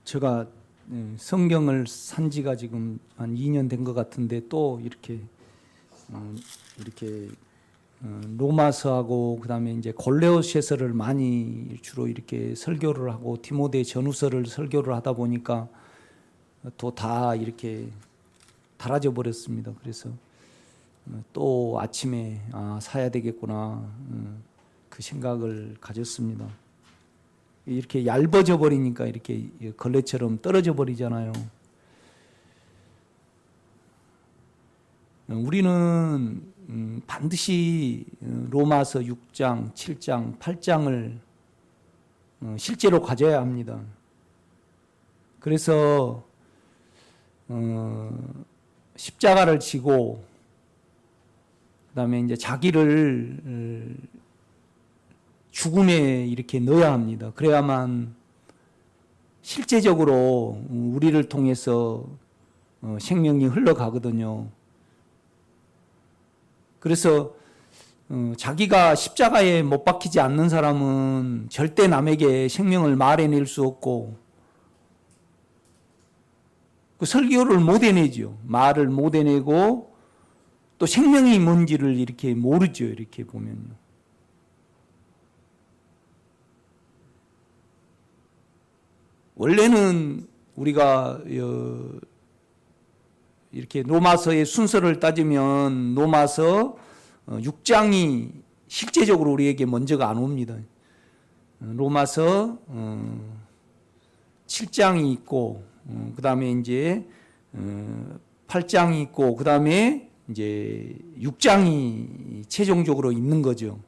제가 성경을 산 지가 지금 한 2년 된 것 같은데 또 이렇게 로마서하고 그다음에 이제 골로새서를 많이 주로 이렇게 설교를 하고 디모데 전후서를 설교를 하다 보니까 또 다 이렇게 달아져 버렸습니다. 그래서 또 아침에 사야 되겠구나 그 생각을 가졌습니다. 이렇게 얇아져 버리니까 이렇게 걸레처럼 떨어져 버리잖아요. 우리는 반드시 로마서 6장, 7장, 8장을 실제로 가져야 합니다. 그래서 십자가를 지고 그다음에 이제 자기를 죽음에 이렇게 넣어야 합니다. 그래야만 실제적으로 우리를 통해서 생명이 흘러가거든요. 그래서 자기가 십자가에 못 박히지 않는 사람은 절대 남에게 생명을 말해낼 수 없고 그 설교를 못 해내죠. 말을 못 해내고 또 생명이 뭔지를 이렇게 모르죠. 이렇게 보면요. 원래는 우리가 이렇게 로마서의 순서를 따지면 로마서 6장이 실제적으로 우리에게 먼저가 안 옵니다. 로마서 7장이 있고 그 다음에 이제 8장이 있고 그 다음에 이제 6장이 최종적으로 있는 거죠.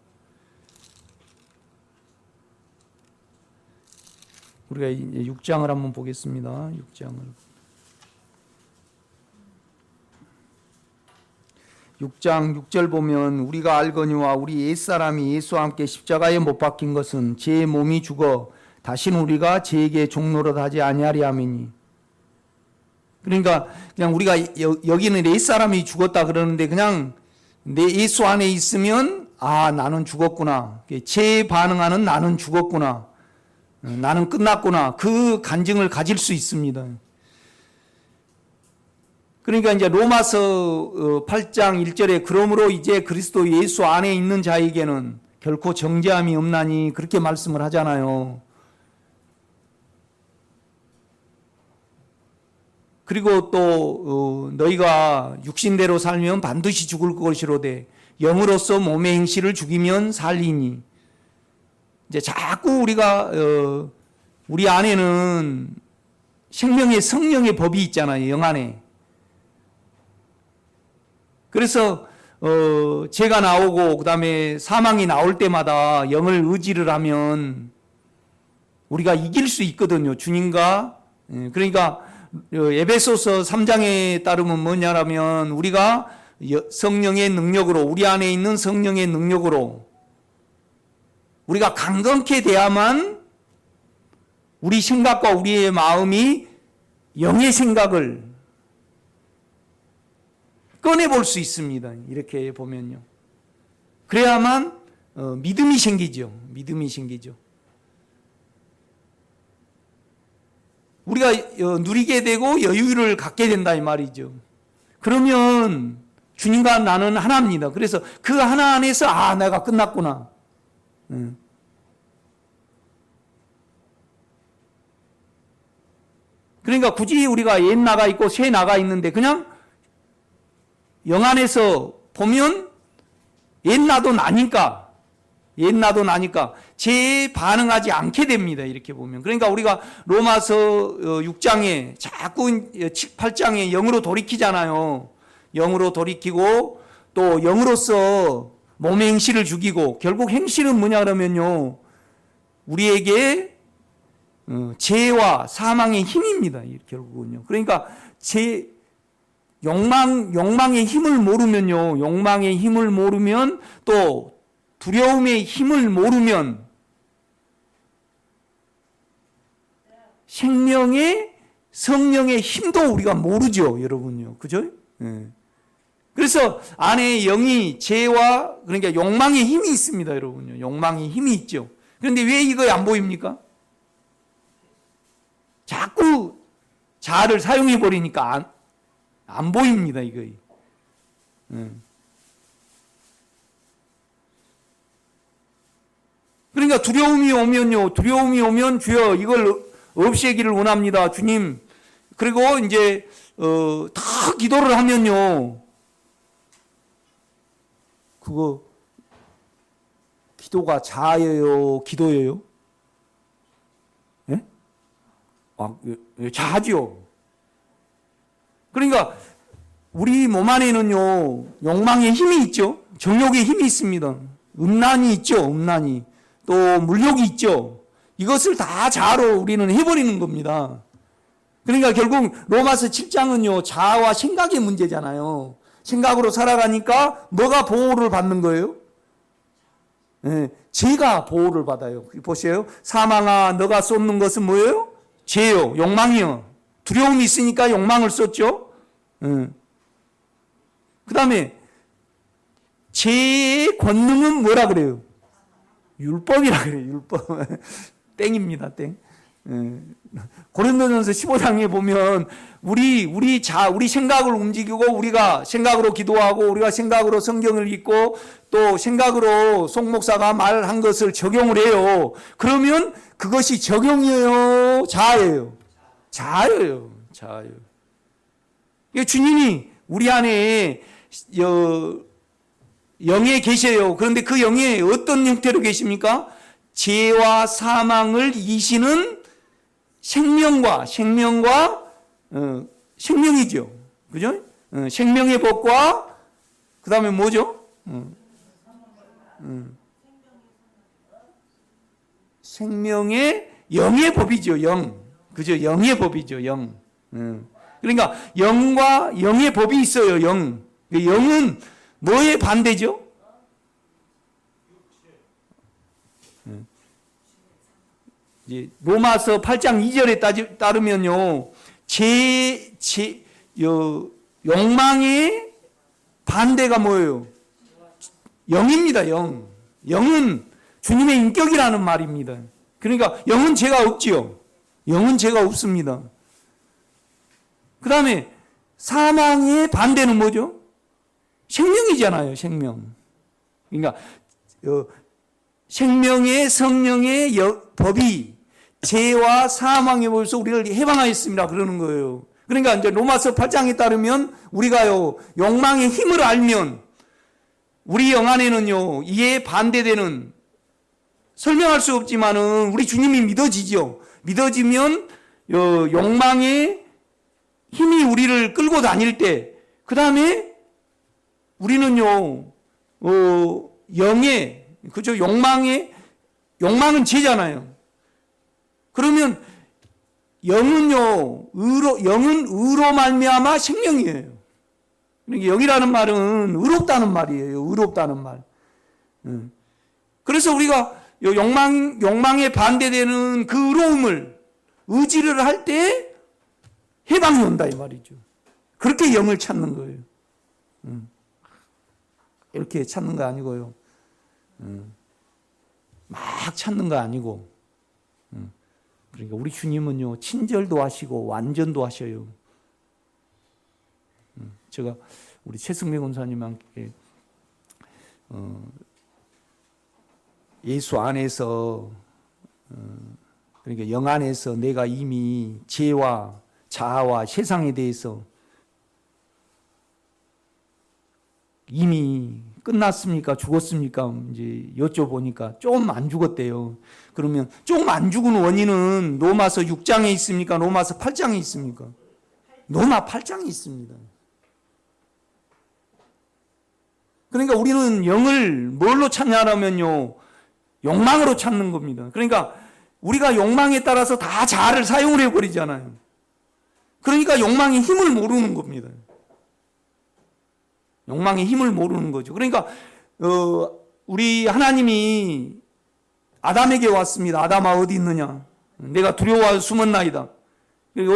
우리가 이제 6장을 한번 보겠습니다. 6장 6절 보면 우리가 알거니와 우리 옛사람이 예수와 함께 십자가에 못 박힌 것은 제 몸이 죽어 다시는 우리가 제에게 종노릇 하지 아니하리 함이니. 그러니까 그냥 우리가 여기는 옛사람이 죽었다 그러는데 그냥 내 예수 안에 있으면 나는 죽었구나. 재반응하는 나는 죽었구나. 나는 끝났구나. 그 간증을 가질 수 있습니다. 그러니까 이제 로마서 8장 1절에 그러므로 이제 그리스도 예수 안에 있는 자에게는 결코 정죄함이 없나니 그렇게 말씀을 하잖아요. 그리고 또 너희가 육신대로 살면 반드시 죽을 것이로되 영으로서 몸의 행실을 죽이면 살리니. 이제 자꾸 우리가 우리 안에는 생명의 성령의 법이 있잖아요. 영 안에. 그래서 죄가 나오고 그다음에 사망이 나올 때마다 영을 의지를 하면 우리가 이길 수 있거든요. 주님과. 그러니까 에베소서 3장에 따르면 뭐냐면 우리가 성령의 능력으로 우리 안에 있는 성령의 능력으로 우리가 강건케 돼야만 우리 생각과 우리의 마음이 영의 생각을 꺼내볼 수 있습니다. 이렇게 보면요. 그래야만 믿음이 생기죠. 믿음이 생기죠. 우리가 누리게 되고 여유를 갖게 된다 이 말이죠. 그러면 주님과 나는 하나입니다. 그래서 그 하나 안에서 내가 끝났구나. 그러니까 굳이 우리가 옛 나가 있고 새 나가 있는데 그냥 영 안에서 보면 옛 나도 나니까 재반응하지 않게 됩니다. 이렇게 보면. 그러니까 우리가 로마서 6장에 자꾸 8장에 영으로 돌이키잖아요. 영으로 돌이키고 또 영으로서 몸의 행실을 죽이고 결국 행실은 뭐냐 그러면요. 우리에게 죄와 사망의 힘입니다. 결국은요. 그러니까 욕망의 힘을 모르면요. 욕망의 힘을 모르면 또 두려움의 힘을 모르면 생명의 성령의 힘도 우리가 모르죠. 여러분요. 그죠? 그래서 안에 영이 죄와 그러니까 욕망의 힘이 있습니다. 여러분요. 욕망의 힘이 있죠. 그런데 왜 이거 안 보입니까? 자꾸 자꾸 자아를 사용해 버리니까 안 보입니다, 이거. 그러니까 두려움이 오면 주여 이걸 없애기를 원합니다, 주님. 그리고 이제 다 기도를 하면요, 그거 기도가 자아예요, 기도예요? 예? 자아죠. 그러니까 우리 몸 안에는요, 욕망의 힘이 있죠. 정욕의 힘이 있습니다. 음란이 있죠, 음란이. 또 물욕이 있죠. 이것을 다 자아로 우리는 해버리는 겁니다. 그러니까 결국 로마서 7장은요, 자아와 생각의 문제잖아요. 생각으로 살아가니까 뭐가 보호를 받는 거예요? 네, 죄가 보호를 받아요. 보세요. 사망아, 너가 쏟는 것은 뭐예요? 죄요, 욕망이요. 두려움이 있으니까 욕망을 쏟죠. 그 다음에 죄의 권능은 뭐라 그래요? 율법이라 그래요. 율법. 땡입니다. 땡. 고린도전서 15장에 보면 우리 생각을 움직이고 우리가 생각으로 기도하고 우리가 생각으로 성경을 읽고 또 생각으로 송 목사가 말한 것을 적용을 해요. 그러면 그것이 적용이에요, 자아예요? 자아예요. 자아예요. 주님이 우리 안에 영에 계셔요. 그런데 그 영에 어떤 형태로 계십니까? 죄와 사망을 이기시는 생명이죠. 그죠? 생명의 법과 그 다음에 뭐죠? 생명의 영의 법이죠. 영. 그죠? 영의 법이죠. 영. 그러니까 영과 영의 법이 있어요. 영. 영은 뭐의 반대죠? 이제 로마서 8장 2절에 따르면요, 욕망의 반대가 뭐예요? 영입니다. 영. 영은 주님의 인격이라는 말입니다. 그러니까 영은 죄가 없지요. 영은 죄가 없습니다. 그 다음에 사망의 반대는 뭐죠? 생명이잖아요, 생명. 그러니까 생명의 성령의 법이 죄와 사망의 법에서 우리를 해방하였습니다. 그러는 거예요. 그러니까 이제 로마서 8장에 따르면 우리가요, 욕망의 힘을 알면 우리 영 안에는요, 이에 반대되는, 설명할 수 없지만은 우리 주님이 믿어지죠. 믿어지면 욕망의 힘이 우리를 끌고 다닐 때, 그 다음에 우리는요, 영의, 그죠? 욕망은 죄잖아요. 그러면 영은 의로 말미암아 생명이에요. 그러니까 영이라는 말은 의롭다는 말이에요. 의롭다는 말. 그래서 우리가 욕망에 반대되는 그 의로움을 의지를 할 때 해방이 온다 이 말이죠. 그렇게 영을 찾는 거예요. 이렇게 찾는 거 아니고요. 막 찾는 거 아니고. 그러니까 우리 주님은요, 친절도 하시고 완전도 하셔요. 제가 우리 최승배 권사님한테 예수 안에서, 그러니까 영 안에서 내가 이미 죄와 자아와 세상에 대해서 이미 끝났습니까? 죽었습니까? 이제 여쭤보니까 좀 안 죽었대요. 그러면 좀 안 죽은 원인은 로마서 6장에 있습니까? 로마서 8장에 있습니까? 로마 8장에 있습니다. 그러니까 우리는 영을 뭘로 찾냐면요, 욕망으로 찾는 겁니다. 그러니까 우리가 욕망에 따라서 다 자아를 사용을 해버리잖아요. 그러니까 욕망의 힘을 모르는 겁니다. 욕망의 힘을 모르는 거죠. 그러니까 우리 하나님이 아담에게 왔습니다. 아담아 어디 있느냐? 내가 두려워 숨었나이다.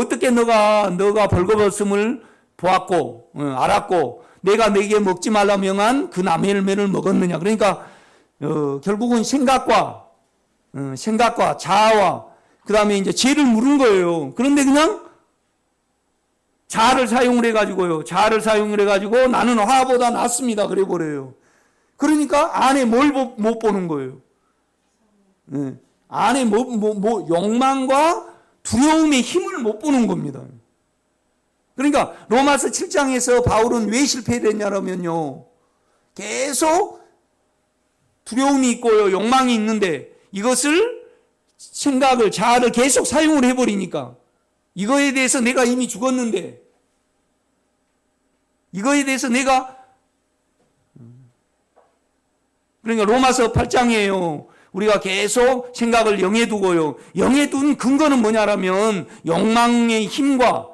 어떻게 너가 벌거벗음을 보았고 알았고 내가 내게 먹지 말라 명한 그 나무 열매를 먹었느냐? 그러니까 결국은 생각과 자아와 그 다음에 이제 죄를 물은 거예요. 그런데 그냥 자아를 사용을 해가지고요. 자아를 사용을 해가지고 나는 화보다 낫습니다. 그래 버려요. 그러니까 안에 뭘 못 보는 거예요. 네. 안에 욕망과 두려움의 힘을 못 보는 겁니다. 그러니까 로마서 7장에서 바울은 왜 실패했냐면요. 계속 두려움이 있고요. 욕망이 있는데 이것을 생각을 자아를 계속 사용을 해버리니까 이거에 대해서 내가 이미 죽었는데 이거에 대해서 내가 그러니까 로마서 8장이에요. 우리가 계속 생각을 영에 두고요. 영에 둔 근거는 뭐냐라면 욕망의 힘과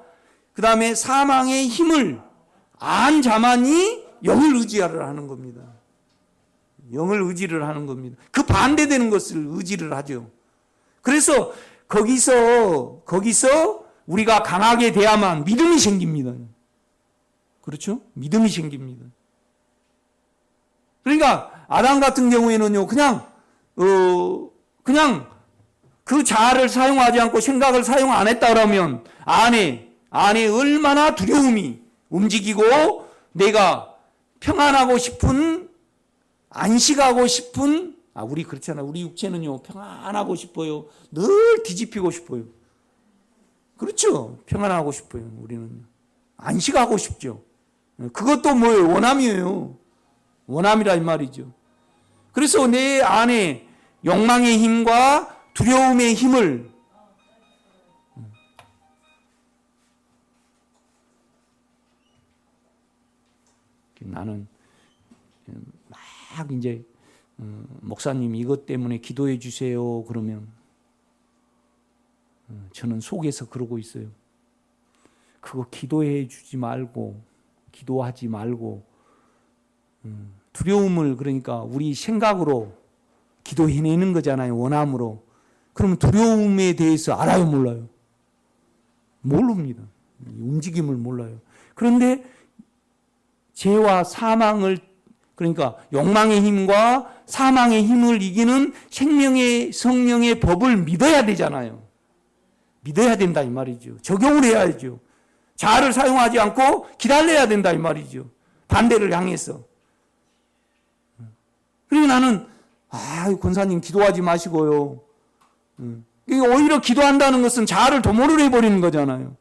그 다음에 사망의 힘을 안 자만이 영을 의지하려 하는 겁니다. 영을 의지를 하는 겁니다. 그 반대되는 것을 의지를 하죠. 그래서 거기서 우리가 강하게 돼야만 믿음이 생깁니다. 그렇죠? 믿음이 생깁니다. 그러니까 아담 같은 경우에는요, 그냥 그 자아를 사용하지 않고 생각을 사용 안 했다 그러면 안에 얼마나 두려움이 움직이고 내가 평안하고 싶은 안식하고 싶은 우리 그렇잖아요. 우리 육체는요 평안하고 싶어요. 늘 뒤집히고 싶어요. 그렇죠. 평안하고 싶어요. 우리는 안식하고 싶죠. 그것도 뭐예요? 원함이에요. 원함이라 이 말이죠. 그래서 내 안에 욕망의 힘과 두려움의 힘을 나는 막 이제 목사님 이것 때문에 기도해 주세요 그러면 저는 속에서 그러고 있어요. 그거 기도해 주지 말고 기도하지 말고 두려움을 그러니까 우리 생각으로 기도해내는 거잖아요. 원함으로. 그러면 두려움에 대해서 알아요 몰라요? 모릅니다. 움직임을 몰라요. 그런데 죄와 사망을 그러니까 욕망의 힘과 사망의 힘을 이기는 생명의 성령의 법을 믿어야 되잖아요. 믿어야 된다 이 말이죠. 적용을 해야죠. 자아를 사용하지 않고 기다려야 된다 이 말이죠. 반대를 향해서. 그리고 나는 권사님 기도하지 마시고요. 오히려 기도한다는 것은 자아를 도모를 해버리는 거잖아요.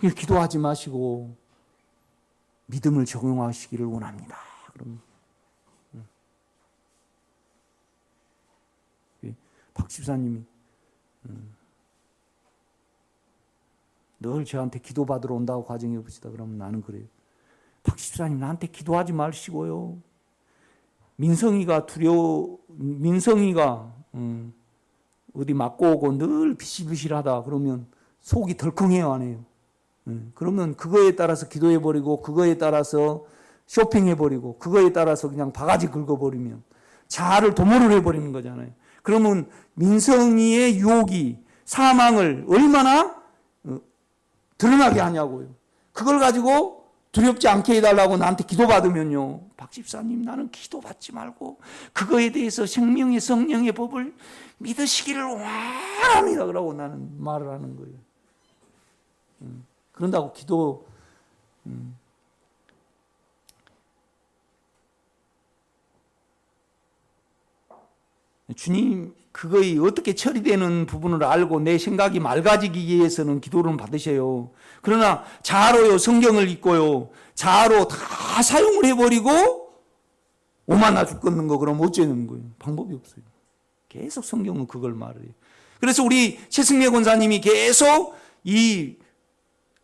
기도하지 마시고 믿음을 적용하시기를 원합니다. 그럼 박 집사님이 늘 저한테 기도받으러 온다고 가정해 봅시다. 그러면 나는 그래요. 박 집사님 나한테 기도하지 마시고요. 민성이가 어디 맞고 오고 늘 비실비실하다 그러면 속이 덜컹해요 안 해요? 그러면 그거에 따라서 기도해버리고 그거에 따라서 쇼핑해버리고 그거에 따라서 그냥 바가지 긁어버리면 자아를 도모를 해버리는 거잖아요. 그러면 민성이의 유혹이 사망을 얼마나 드러나게 하냐고요. 그걸 가지고 두렵지 않게 해달라고 나한테 기도받으면요. 박 집사님 나는 기도받지 말고 그거에 대해서 생명의 성령의 법을 믿으시기를 원합니다. 그러고 나는 말을 하는 거예요. 그런다고 기도 주님 그거에 어떻게 처리되는 부분을 알고 내 생각이 맑아지기 위해서는 기도를 받으셔요. 그러나 자아로요 성경을 읽고요 자아로 다 사용을 해버리고 오만나 죽겠는 거 그럼 어쩌는 거예요? 방법이 없어요. 계속 성경은 그걸 말해요. 그래서 우리 최승래 권사님이 계속 이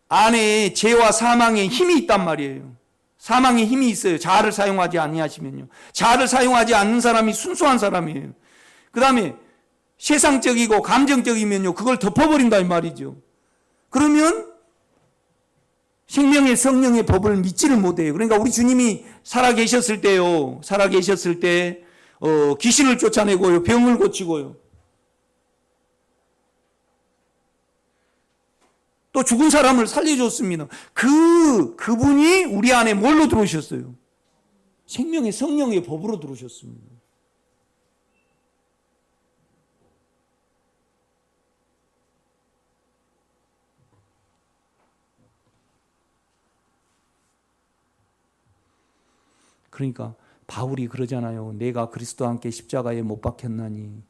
안에 죄와 사망의 힘이 있단 말이에요. 사망의 힘이 있어요. 자아를 사용하지 아니하시면요. 자아를 사용하지 않는 사람이 순수한 사람이에요. 그 다음에 세상적이고 감정적이면요. 그걸 덮어버린다 이 말이죠. 그러면 생명의 성령의 법을 믿지를 못해요. 그러니까 우리 주님이 살아계셨을 때요. 살아계셨을 때 귀신을 쫓아내고요. 병을 고치고요. 또 죽은 사람을 살려줬습니다. 그분이 우리 안에 뭘로 들어오셨어요? 생명의 성령의 법으로 들어오셨습니다. 그러니까 바울이 그러잖아요. 내가 그리스도와 함께 십자가에 못 박혔나니.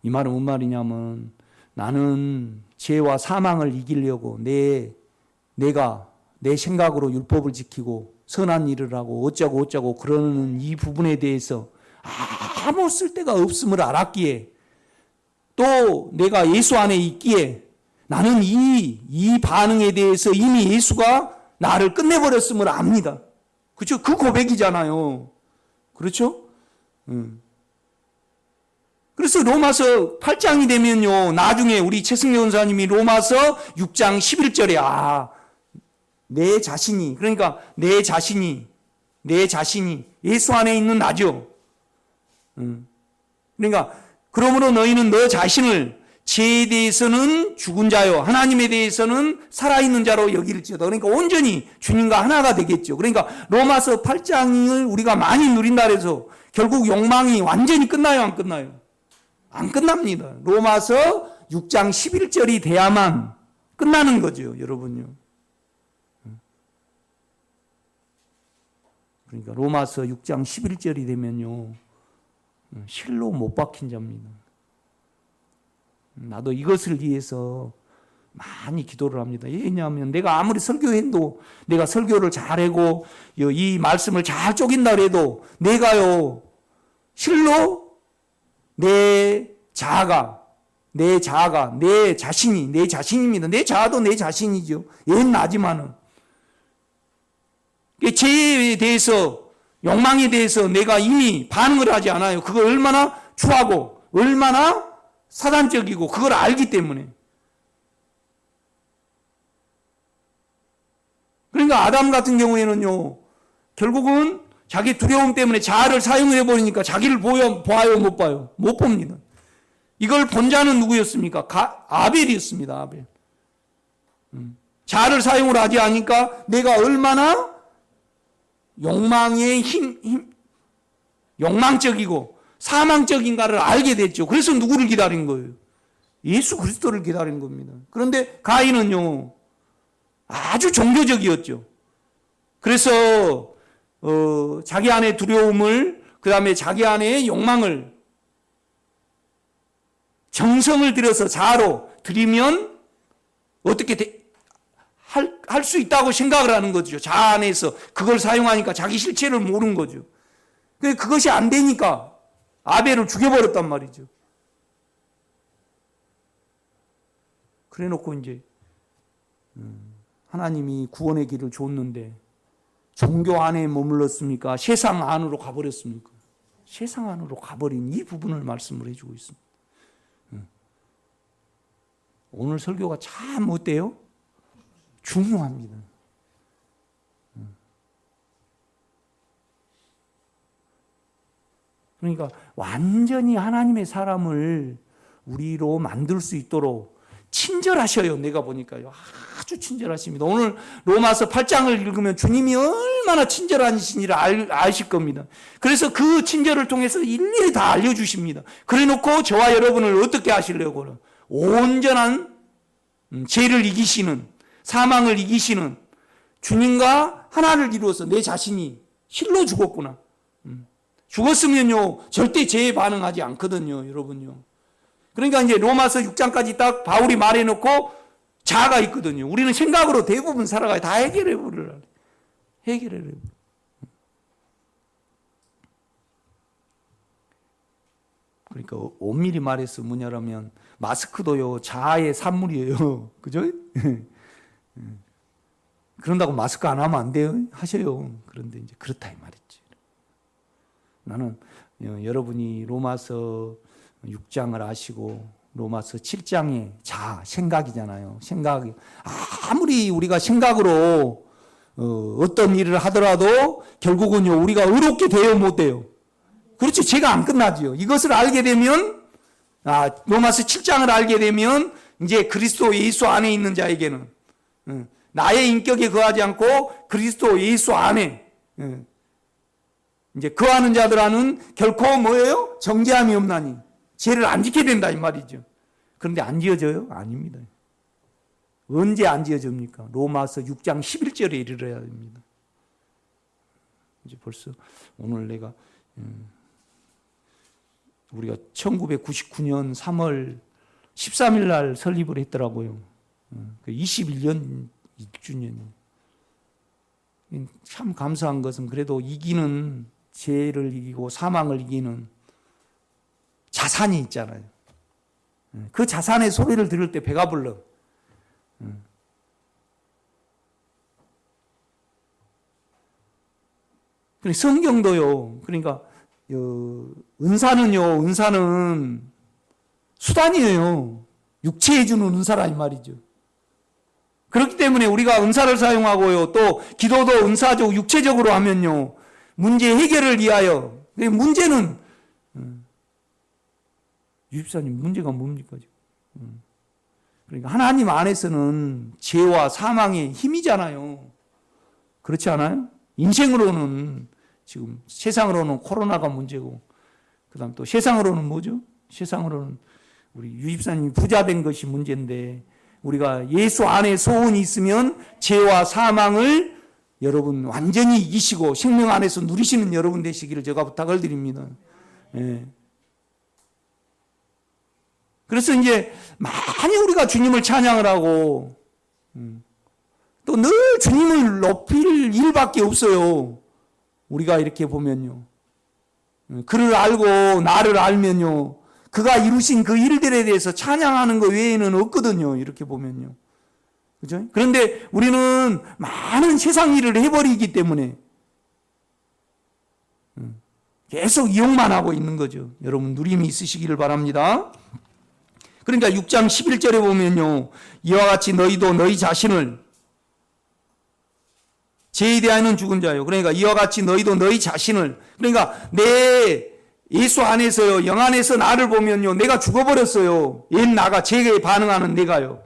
이 말은 뭔 말이냐면 나는 죄와 사망을 이기려고 내가 내 생각으로 율법을 지키고 선한 일을 하고 어쩌고 그러는 이 부분에 대해서 아무 쓸데가 없음을 알았기에 또 내가 예수 안에 있기에 나는 이 반응에 대해서 이미 예수가 나를 끝내버렸음을 압니다. 그렇죠? 그 고백이잖아요. 그렇죠? 그래서 로마서 8장이 되면요, 나중에 우리 최승려 원사님이 로마서 6장 11절에 내 자신이, 그러니까 내 자신이 예수 안에 있는 나죠. 그러니까 그러므로 너희는 너 자신을 죄에 대해서는 죽은 자요 하나님에 대해서는 살아있는 자로 여길지어다. 그러니까 온전히 주님과 하나가 되겠죠. 그러니까 로마서 8장을 우리가 많이 누린다 해서 결국 욕망이 완전히 끝나요, 안 끝나요? 안 끝납니다. 로마서 6장 11절이 돼야만 끝나는 거죠, 여러분요. 그러니까 로마서 6장 11절이 되면요, 실로 못 박힌 자입니다. 나도 이것을 위해서 많이 기도를 합니다. 왜냐하면 내가 아무리 설교해도 내가 설교를 잘하고 이 말씀을 잘 쪼갠다 그래도 내가요 실로 내 자아가 내 자신입니다. 내 자아도 내 자신이죠. 얘는 나지만은 죄에 대해서 욕망에 대해서 내가 이미 반응을 하지 않아요. 그걸 얼마나 추하고 얼마나 사단적이고 그걸 알기 때문에. 그러니까 아담 같은 경우에는요, 결국은 자기 두려움 때문에 자아를 사용해 버리니까 자기를 봐요, 못 봐요? 못 봅니다. 이걸 본 자는 누구였습니까? 아벨이었습니다. 아벨. 자아를 사용을 하지 않으니까 내가 얼마나 욕망의 욕망적이고 사망적인가를 알게 됐죠. 그래서 누구를 기다린 거예요? 예수 그리스도를 기다린 겁니다. 그런데 가인은요, 아주 종교적이었죠. 그래서 자기 안의 두려움을, 그 다음에 자기 안의 욕망을 정성을 들여서 자아로 들이면 어떻게 할 수 있다고 생각을 하는 거죠. 자아 안에서 그걸 사용하니까 자기 실체를 모르는 거죠. 그것이 안 되니까 아벨을 죽여버렸단 말이죠. 그래 놓고 이제 하나님이 구원의 길을 줬는데 종교 안에 머물렀습니까? 세상 안으로 가버렸습니까? 세상 안으로 가버린 이 부분을 말씀을 해주고 있습니다. 오늘 설교가 참 어때요? 중요합니다. 그러니까 완전히 하나님의 사람을 우리로 만들 수 있도록 친절하셔요. 내가 보니까요. 아주 친절하십니다. 오늘 로마서 8장을 읽으면 주님이 얼마나 친절하신지를 아실 겁니다. 그래서 그 친절을 통해서 일일이 다 알려주십니다. 그래 놓고 저와 여러분을 어떻게 하시려고 온전한 죄를 이기시는, 사망을 이기시는 주님과 하나를 이루어서 내 자신이 실로 죽었구나. 죽었으면요 절대 죄에 반응하지 않거든요, 여러분요. 그러니까 이제 로마서 6장까지 딱 바울이 말해놓고 자아가 있거든요. 우리는 생각으로 대부분 살아가요. 다 해결해버려요. 해결해버려요. 그러니까 엄밀히 말해서 뭐냐면 마스크도요 자아의 산물이에요. 그죠? 그런다고 마스크 안 하면 안 돼요? 하셔요. 그런데 이제 그렇다 이 말이지. 나는 여러분이 로마서 6장을 아시고 로마서 7장의 생각이잖아요. 생각이 아무리 우리가 생각으로 어떤 일을 하더라도 결국은요 우리가 의롭게 돼요, 못 돼요? 그렇죠. 죄가 안 끝나지요. 이것을 알게 되면 로마서 7장을 알게 되면 이제 그리스도 예수 안에 있는 자에게는 나의 인격에 거하지 않고 그리스도 예수 안에 이제 거하는 자들하는 결코 뭐예요? 정죄함이 없나니 죄를 안 지켜야 된다 이 말이죠. 그런데 안 지어져요? 아닙니다. 언제 안 지어집니까? 로마서 6장 11절에 이르러야 됩니다. 이제 벌써 오늘 내가 우리가 1999년 3월 13일 날 설립을 했더라고요. 21년 1주년. 참 감사한 것은 그래도 이기는 죄를 이기고 사망을 이기는 자산이 있잖아요. 그 자산의 소리를 들을 때 배가 불러. 성경도요. 그러니까 은사는 수단이에요. 육체에 주는 은사라 이 말이죠. 그렇기 때문에 우리가 은사를 사용하고요. 또 기도도 은사적 육체적으로 하면요. 문제 해결을 위하여. 문제는 유집사님 문제가 뭡니까 지금? 그러니까 하나님 안에서는 죄와 사망의 힘이잖아요. 그렇지 않아요? 인생으로는 지금 세상으로는 코로나가 문제고 그다음 또 세상으로는 뭐죠? 세상으로는 우리 유집사님이 부자 된 것이 문제인데 우리가 예수 안에 소원이 있으면 죄와 사망을 여러분 완전히 이기시고 생명 안에서 누리시는 여러분 되시기를 제가 부탁을 드립니다. 예. 그래서 이제 많이 우리가 주님을 찬양을 하고 또 늘 주님을 높일 일밖에 없어요. 우리가 이렇게 보면요. 그를 알고 나를 알면요. 그가 이루신 그 일들에 대해서 찬양하는 것 외에는 없거든요. 이렇게 보면요. 그죠? 그런데 우리는 많은 세상 일을 해버리기 때문에 계속 이용만 하고 있는 거죠. 여러분 누림이 있으시기를 바랍니다. 그러니까 6장 11절에 보면요. 이와 같이 너희도 너희 자신을 죄에 대하여는 죽은 자요. 그러니까 이와 같이 너희도 너희 자신을 그러니까 내 예수 안에서요. 영 안에서 나를 보면요. 내가 죽어버렸어요. 옛 나가 죄에 반응하는 내가요.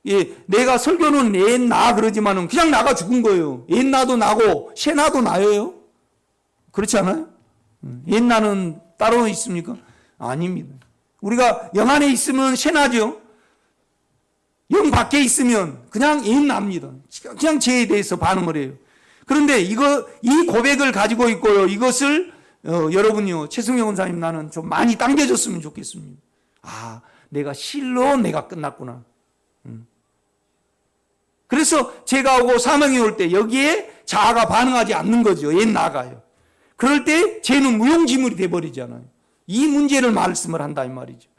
예, 내가 설교는 옛 나 그러지만은 그냥 나가 죽은 거예요. 옛 나도 나고 새 나도 나예요. 그렇지 않아요? 옛 나는 따로 있습니까? 아닙니다. 우리가 영 안에 있으면 새 나죠. 영 밖에 있으면 그냥 옛 납니다. 그냥 죄에 대해서 반응을 해요. 그런데 이 고백을 가지고 있고요. 이것을 여러분이요. 최승영 원사님 나는 좀 많이 당겨줬으면 좋겠습니다. 아, 내가 실로 내가 끝났구나. 그래서 죄가 오고 사망이 올 때 여기에 자아가 반응하지 않는 거죠. 옛 나가요. 그럴 때 죄는 무용지물이 돼버리잖아요. 이 문제를 말씀을 한다 이 말이죠.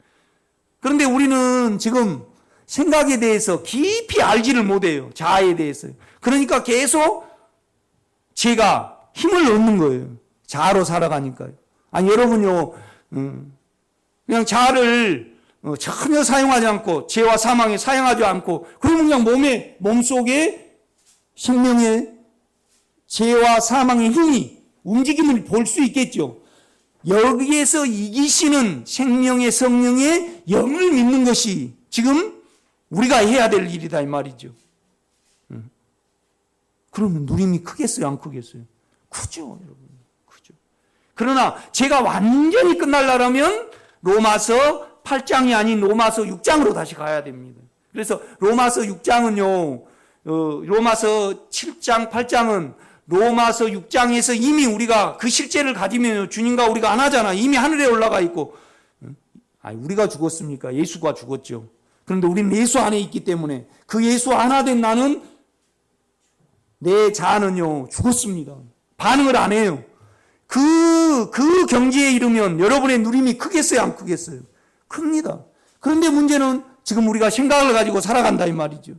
그런데 우리는 지금 생각에 대해서 깊이 알지를 못해요. 자아에 대해서요. 그러니까 계속 죄가 힘을 얻는 거예요. 자아로 살아가니까요. 아니 여러분요. 그냥 자아를 전혀 사용하지 않고 죄와 사망에 사용하지 않고 그러면 그냥 몸속에 생명의 죄와 사망의 힘이 움직임을 볼 수 있겠죠. 여기에서 이기시는 생명의 성령의 영을 믿는 것이 지금 우리가 해야 될 일이다 이 말이죠. 그러면 누림이 크겠어요 안 크겠어요? 크죠 여러분. 크죠. 그러나 제가 완전히 끝날라면 로마서 8장이 아닌 로마서 6장으로 다시 가야 됩니다. 그래서 로마서 6장은요. 로마서 7장 8장은 로마서 6장에서 이미 우리가 그 실제를 가지면 주님과 우리가 안 하잖아. 이미 하늘에 올라가 있고. 우리가 죽었습니까? 예수가 죽었죠. 그런데 우리는 예수 안에 있기 때문에 그 예수 안에 된 나는 내 자아는요 죽었습니다. 반응을 안 해요. 그 경지에 이르면 여러분의 누림이 크겠어요 안 크겠어요? 큽니다. 그런데 문제는 지금 우리가 생각을 가지고 살아간다 이 말이죠.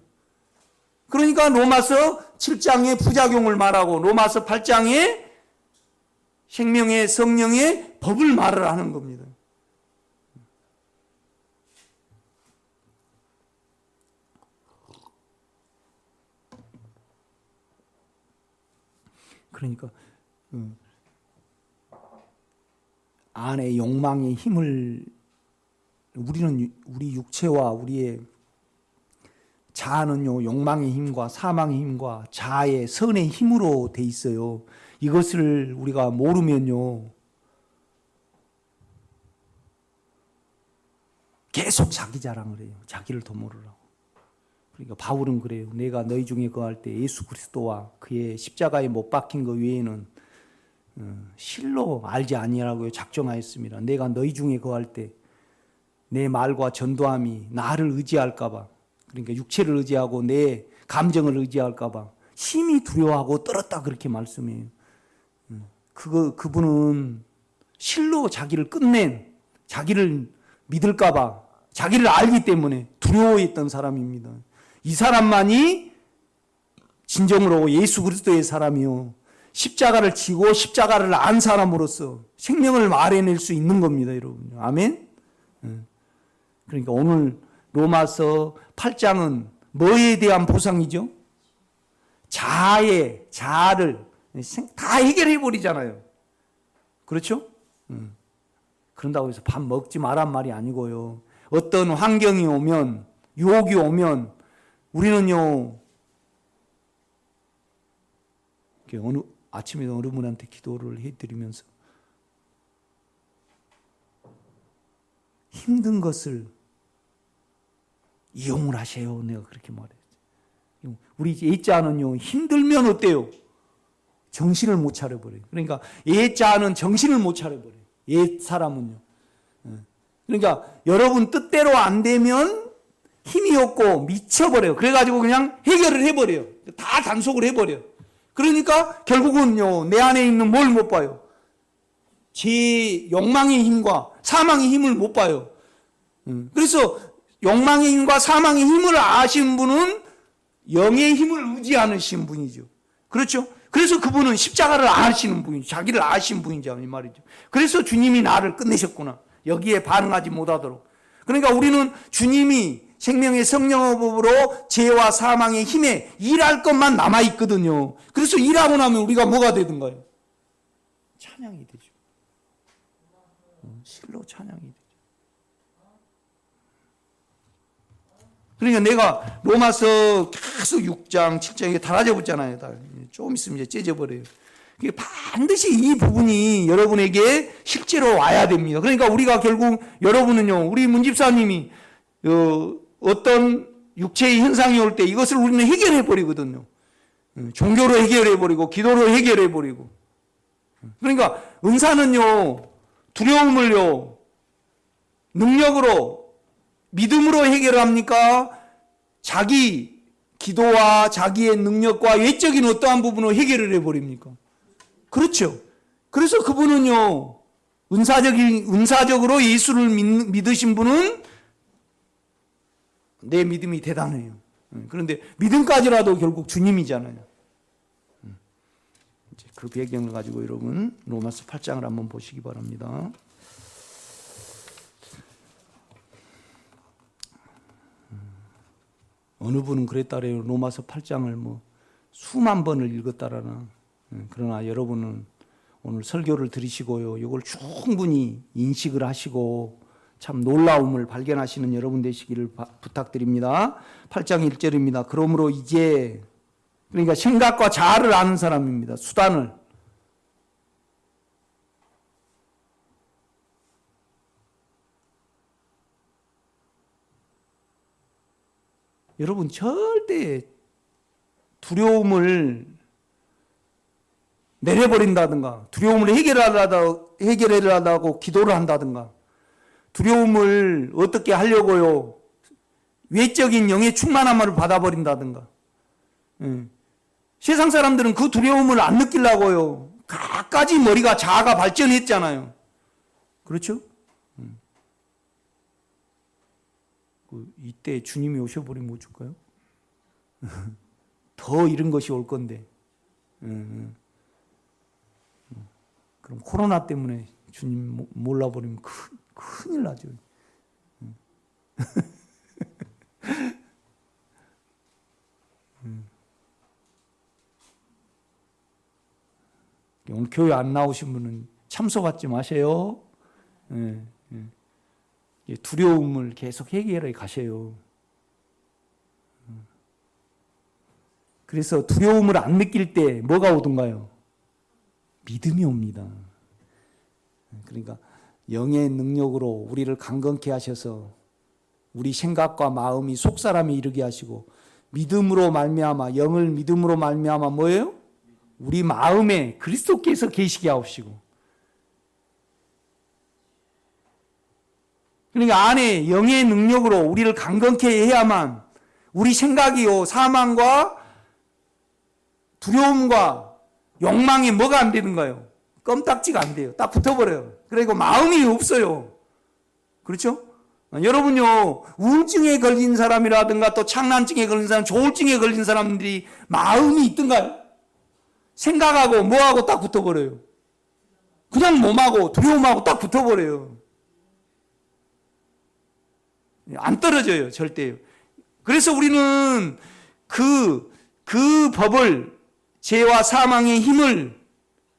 그러니까 로마서 7장의 부작용을 말하고 로마서 8장의 생명의 성령의 법을 말을 하는 겁니다. 그러니까 안에 욕망의 힘을 우리 육체와 우리의 자아는요 욕망의 힘과 사망의 힘과 자아의 선의 힘으로 돼 있어요. 이것을 우리가 모르면요 계속 자기 자랑을 해요. 자기를 더 모르라고. 그러니까 바울은 그래요. 내가 너희 중에 거할 때 예수 그리스도와 그의 십자가에 못 박힌 것 외에는 실로 알지 아니하라고 작정하였습니다. 내가 너희 중에 거할 때 내 말과 전도함이 나를 의지할까봐, 그러니까 육체를 의지하고 내 감정을 의지할까봐 심히 두려워하고 떨었다 그렇게 말씀해요. 그분은 실로 자기를 끝낸, 자기를 믿을까봐, 자기를 알기 때문에 두려워했던 사람입니다. 이 사람만이 진정으로 예수 그리스도의 사람이요, 십자가를 지고 십자가를 안 사람으로서 생명을 말해낼 수 있는 겁니다, 여러분. 아멘? 그러니까 오늘 로마서 8장은 뭐에 대한 보상이죠? 자아를 다 해결해 버리잖아요. 그렇죠? 그런다고 해서 밥 먹지 마란 말이 아니고요. 어떤 환경이 오면, 유혹이 오면 우리는요, 아침에 어느 분한테 기도를 해드리면서 힘든 것을 이용을 하세요. 내가 그렇게 말했죠. 우리 예자는요, 힘들면 어때요? 정신을 못 차려버려요. 그러니까 예자는 정신을 못 차려버려요. 옛사람은요. 그러니까 여러분 뜻대로 안 되면 힘이 없고 미쳐버려요. 그래가지고 그냥 해결을 해버려요. 다 단속을 해버려요. 그러니까 결국은요, 내 안에 있는 뭘 못 봐요? 제 욕망의 힘과 사망의 힘을 못 봐요. 그래서 욕망의 힘과 사망의 힘을 아시는 분은 영의 힘을 의지하시는 분이죠. 그렇죠? 그래서 그분은 십자가를 아시는 분이죠. 자기를 아시는 분이죠. 이 말이죠. 그래서 주님이 나를 끝내셨구나. 여기에 반응하지 못하도록. 그러니까 우리는 주님이 생명의 성령업으로 죄와 사망의 힘에 일할 것만 남아있거든요. 그래서 일하고 나면 우리가 뭐가 되든가요? 찬양이 되죠. 실로 찬양이 되죠. 그러니까 내가 로마서 계속 6장, 7장에 다 잡았잖아요. 좀 있으면 이제 째져버려요. 반드시 이 부분이 여러분에게 실제로 와야 됩니다. 그러니까 우리가 결국 여러분은요, 우리 문집사님이 어떤 육체의 현상이 올 때 이것을 우리는 해결해 버리거든요. 종교로 해결해 버리고 기도로 해결해 버리고. 그러니까 은사는요, 두려움을요, 능력으로, 믿음으로 해결합니까? 자기 기도와 자기의 능력과 외적인 어떠한 부분으로 해결을 해버립니까? 그렇죠. 그래서 그분은요, 은사적으로 예수를 믿으신 분은 내 믿음이 대단해요. 그런데 믿음까지라도 결국 주님이잖아요. 이제 그 배경을 가지고 여러분 로마서 8장을 한번 보시기 바랍니다. 어느 분은 그랬다래요. 로마서 8장을 뭐 수만 번을 읽었다라나. 그러나 여러분은 오늘 설교를 들으시고요, 이걸 충분히 인식을 하시고 참 놀라움을 발견하시는 여러분 되시기를 부탁드립니다. 8장 1절입니다. 그러므로 이제, 그러니까 생각과 자아를 아는 사람입니다. 수단을. 여러분 절대 두려움을 내려버린다든가, 두려움을 해결하려고 기도를 한다든가, 두려움을 어떻게 하려고요, 외적인 영의 충만함을 받아버린다든가. 세상 사람들은 그 두려움을 안 느끼려고요, 갖가지 머리가 자아가 발전했잖아요. 그렇죠? 이때 주님이 오셔버리면 어쩔까요? 더 이런 것이 올 건데. 그럼 코로나 때문에 주님 몰라버리면 큰일 나죠. 오늘 교회 안 나오신 분은 참석하지 마세요. 두려움을 계속 해결해 가세요. 그래서 두려움을 안 느낄 때 뭐가 오던가요? 믿음이 옵니다. 그러니까 영의 능력으로 우리를 강건케 하셔서 우리 생각과 마음이 속사람에 이르게 하시고 믿음으로 말미암아, 영을 믿음으로 말미암아 뭐예요? 우리 마음에 그리스도께서 계시게 하옵시고. 그러니까 안에 영의 능력으로 우리를 강건케 해야만 우리 생각이요, 사망과 두려움과 욕망이 뭐가 안 되는가요? 껌딱지가 안 돼요. 딱 붙어버려요. 그리고 마음이 없어요. 그렇죠? 여러분요, 우울증에 걸린 사람이라든가 또 창란증에 걸린 사람, 조울증에 걸린 사람들이 마음이 있던가요? 생각하고 뭐하고 딱 붙어버려요. 그냥 몸하고 두려움하고 딱 붙어버려요. 안 떨어져요, 절대요. 그래서 우리는 그 법을, 죄와 사망의 힘을,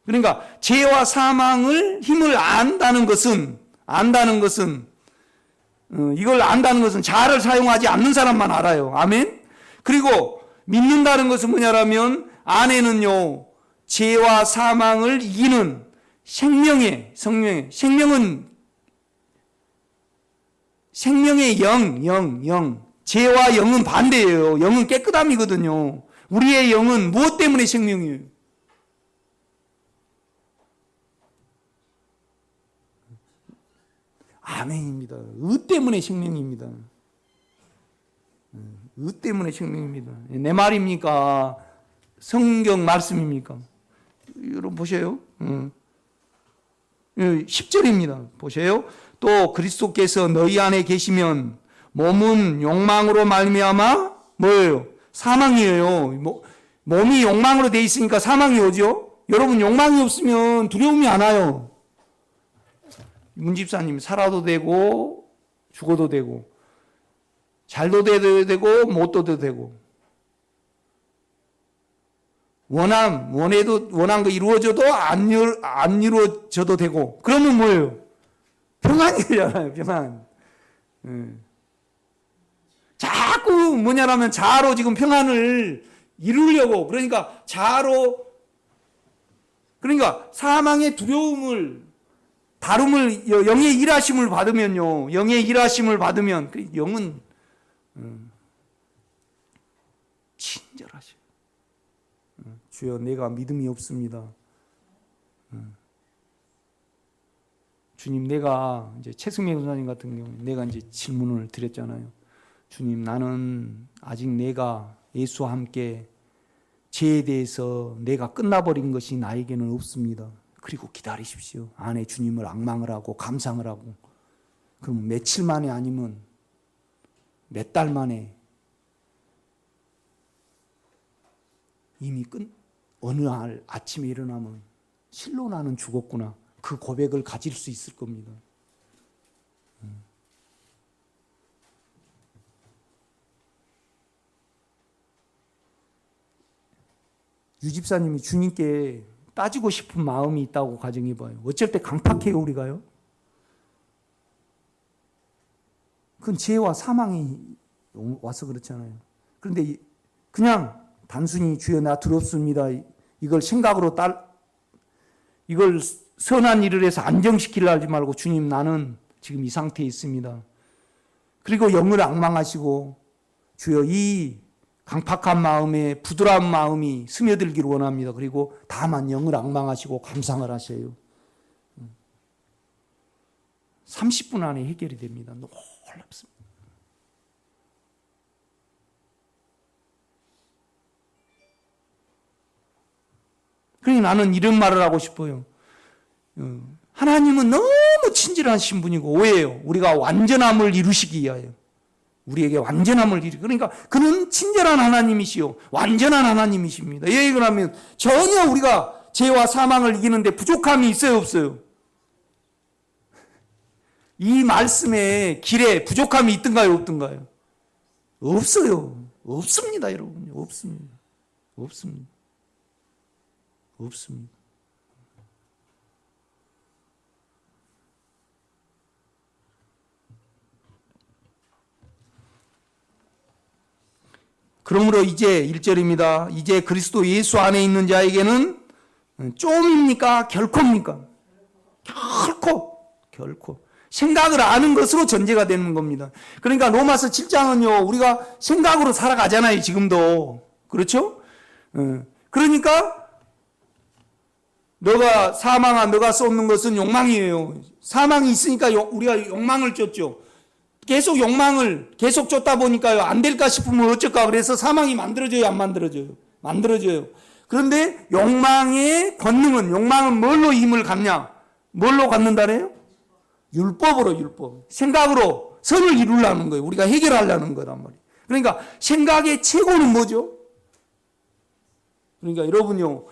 그러니까 죄와 사망을 힘을 안다는 것은 이걸 안다는 것은 자아를 사용하지 않는 사람만 알아요. 아멘. 그리고 믿는다는 것은 뭐냐라면 안에는요, 죄와 사망을 이기는 생명은 생명의 영. 죄와 영은 반대예요. 영은 깨끗함이거든요. 우리의 영은 무엇 때문에 생명이에요? 아멘입니다. 의 때문에 생명입니다. 의 때문에 생명입니다. 내 말입니까? 성경 말씀입니까? 여러분 보세요. 10절입니다. 보세요. 또 그리스도께서 너희 안에 계시면 몸은 욕망으로 말미암아 뭐예요? 사망이에요. 몸이 욕망으로 돼 있으니까 사망이 오죠. 여러분 욕망이 없으면 두려움이 안 와요. 문 집사님, 살아도 되고 죽어도 되고 잘도 돼도 되고 못도 돼도 되고 원한 거 이루어져도 안 이루어져도 되고, 그러면 뭐예요? 평안이잖아요. 평안. 자꾸 뭐냐라면 자아로 지금 평안을 이루려고, 그러니까 자아로, 그러니까 사망의 두려움을, 다름을, 영의 일하심을 받으면요, 영의 일하심을 받으면 그 영은 친절하셔요. 주여, 내가 믿음이 없습니다. 주님, 내가 이제 최승명 선생님 같은 경우에 내가 이제 질문을 드렸잖아요. 주님, 나는 아직 내가 예수와 함께 죄에 대해서 내가 끝나버린 것이 나에게는 없습니다. 그리고 기다리십시오. 안에 주님을 앙망을 하고 감상을 하고, 그럼 며칠 만에 아니면 몇 달 만에 이미 어느 날 아침에 일어나면 실로 나는 죽었구나, 그 고백을 가질 수 있을 겁니다. 유 집사님이 주님께 따지고 싶은 마음이 있다고 가정해봐요. 어쩔 때 강팍해요, 우리가요? 그건 죄와 사망이 와서 그렇잖아요. 그런데 그냥 단순히 주여 나 두렵습니다, 이걸 생각으로 이걸 선한 일을 해서 안정시키려 하지 말고, 주님, 나는 지금 이 상태에 있습니다. 그리고 영을 앙망하시고, 주여 이 강팍한 마음에 부드러운 마음이 스며들기를 원합니다. 그리고 다만 영을 앙망하시고 감상을 하셔요. 30분 안에 해결이 됩니다. 놀랍습니다. 그러니 나는 이런 말을 하고 싶어요. 하나님은 너무 친절하신 분이고, 오해요. 우리가 완전함을 이루시기 위하여. 우리에게 완전함을 이루기. 그러니까 그는 친절한 하나님이시요, 완전한 하나님이십니다. 예, 그러면 전혀 우리가 죄와 사망을 이기는데 부족함이 있어요, 없어요? 이 말씀의 길에 부족함이 있던가요, 없던가요? 없어요. 없습니다, 여러분. 없습니다. 없습니다. 없습니다. 그러므로 이제 1절입니다. 이제 그리스도 예수 안에 있는 자에게는 좀입니까? 결코입니까? 결코. 생각을 아는 것으로 전제가 되는 겁니다. 그러니까 로마서 7장은요, 우리가 생각으로 살아가잖아요, 지금도. 그렇죠? 그러니까 너가 쏟는 것은 욕망이에요. 사망이 있으니까 우리가 욕망을 쫓죠. 계속 쫓다 보니까요, 안 될까 싶으면 어쩔까. 그래서 사망이 만들어져요, 안 만들어져요? 만들어져요. 그런데 욕망은 뭘로 힘을 갖냐? 뭘로 갖는다래요? 율법으로, 율법. 생각으로 선을 이루려는 거예요. 우리가 해결하려는 거란 말이에요. 그러니까 생각의 최고는 뭐죠? 그러니까 여러분요,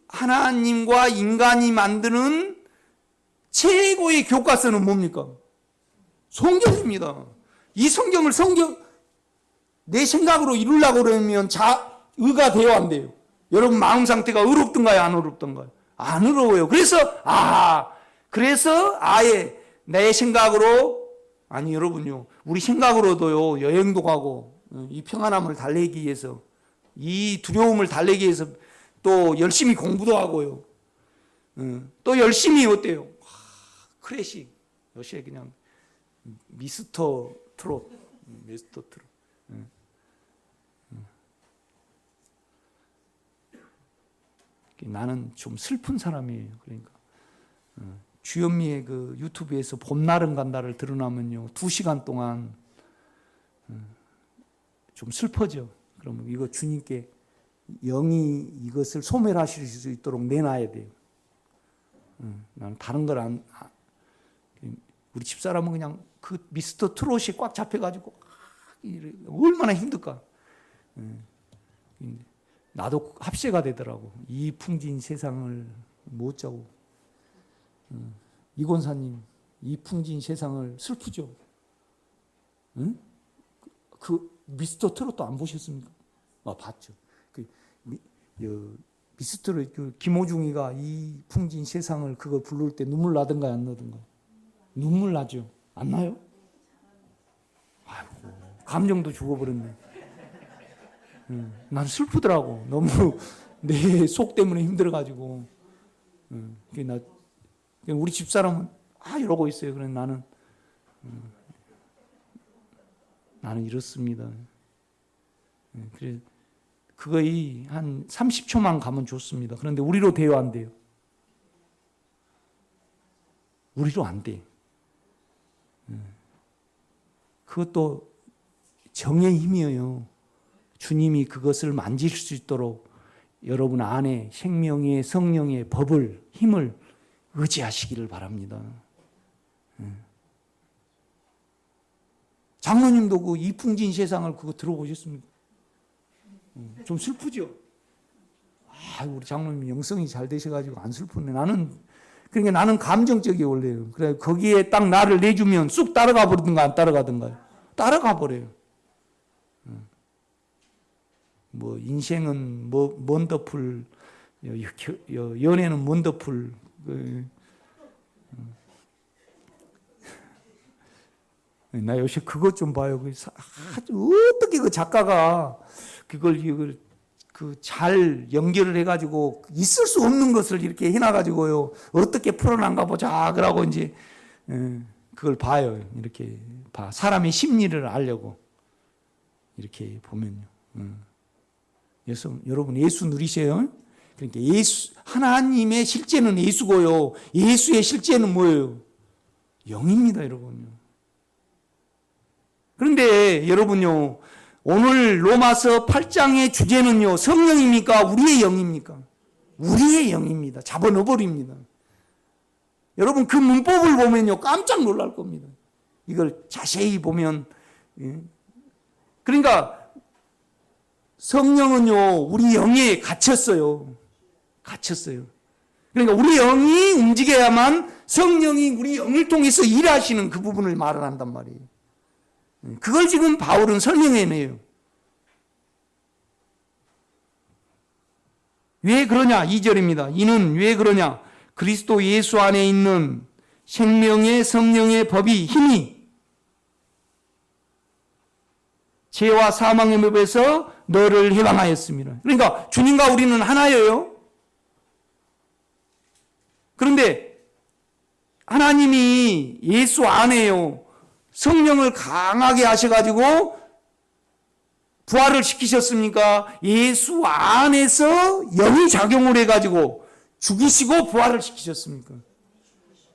하나님과 인간이 만드는 최고의 교과서는 뭡니까? 성경입니다. 이 성경을 내 생각으로 이루려고 그러면 의가 돼요, 안 돼요? 여러분 마음 상태가 의롭던가요, 안 의롭던가요? 안 의로워요. 그래서 아예 내 생각으로, 아니 여러분요, 우리 생각으로도요, 여행도 가고, 이 평안함을 달래기 위해서, 이 두려움을 달래기 위해서 또 열심히 공부도 하고요. 또 열심히 어때요? 클래식, 요새 그냥 미스터 트롯. 나는 좀 슬픈 사람이에요. 그러니까 주현미의 그 유튜브에서 봄날은 간다를 들어나면요, 2시간 동안 좀 슬퍼져. 그러면 이거 주님께 영이 이것을 소멸하실 수 있도록 내놔야 돼요. 나는 다른 걸 우리 집사람은 그냥 그 미스터 트롯이 꽉 잡혀가지고 얼마나 힘들까. 나도 합세가 되더라고. 이 풍진 세상을 못 자고. 이권사님, 이 풍진 세상을 슬프죠. 응? 그 미스터 트롯도 안 보셨습니까? 봤죠. 미스터를 김호중이가 이 풍진 세상을 그거 부를 때 눈물 나던가 안 나던가? 눈물 나죠. 안 나요? 아이고, 감정도 죽어버렸네. 난 슬프더라고. 너무 내 속 때문에 힘들어가지고. 우리 집사람은 이러고 있어요. 그래 나는 이렇습니다. 그래 그거의 한 30초만 가면 좋습니다. 그런데 우리로 돼요, 안 돼요? 우리로 안 돼. 그것도 정의 힘이에요. 주님이 그것을 만질 수 있도록 여러분 안에 생명의 성령의 법을, 힘을 의지하시기를 바랍니다. 장로님도 그 이풍진 세상을 그거 들어보셨습니까? 좀 슬프죠? 우리 장로님 영성이 잘 되셔가지고 안 슬프네. 그러니까 나는 감정적이 원래요. 그래, 거기에 딱 나를 내주면 쑥 따라가 버리든가 안 따라가든가요. 따라가 버려요. 인생은 원더풀, 연애는 원더풀. 나 요새 그것 좀 봐요. 어떻게 그 작가가 그걸 잘 연결을 해가지고 있을 수 없는 것을 이렇게 해놔가지고요. 어떻게 풀어난가 보자. 그러고 이제 그걸 봐요. 이렇게 봐. 사람의 심리를 알려고 이렇게 보면요. 여러분 예수 누리세요? 그러니까 하나님의 실제는 예수고요. 예수의 실제는 뭐예요? 영입니다, 여러분요. 그런데 여러분요, 오늘 로마서 8장의 주제는요, 성령입니까? 우리의 영입니까? 우리의 영입니다. 잡아넣어버립니다. 여러분 그 문법을 보면요, 깜짝 놀랄 겁니다. 이걸 자세히 보면. 그러니까 성령은요, 우리 영에 갇혔어요. 그러니까 우리 영이 움직여야만 성령이 우리 영을 통해서 일하시는 그 부분을 말을 한단 말이에요. 그걸 지금 바울은 설명해내요. 왜 그러냐? 2절입니다. 이는 왜 그러냐? 그리스도 예수 안에 있는 생명의 성령의 법이 힘이 죄와 사망의 법에서 너를 해방하였습니다. 그러니까 주님과 우리는 하나예요. 그런데 하나님이 주님이 예수 안에요. 성령을 강하게 하셔가지고 부활을 시키셨습니까? 예수 안에서 영이 작용을 해가지고 죽이시고 부활을 시키셨습니까?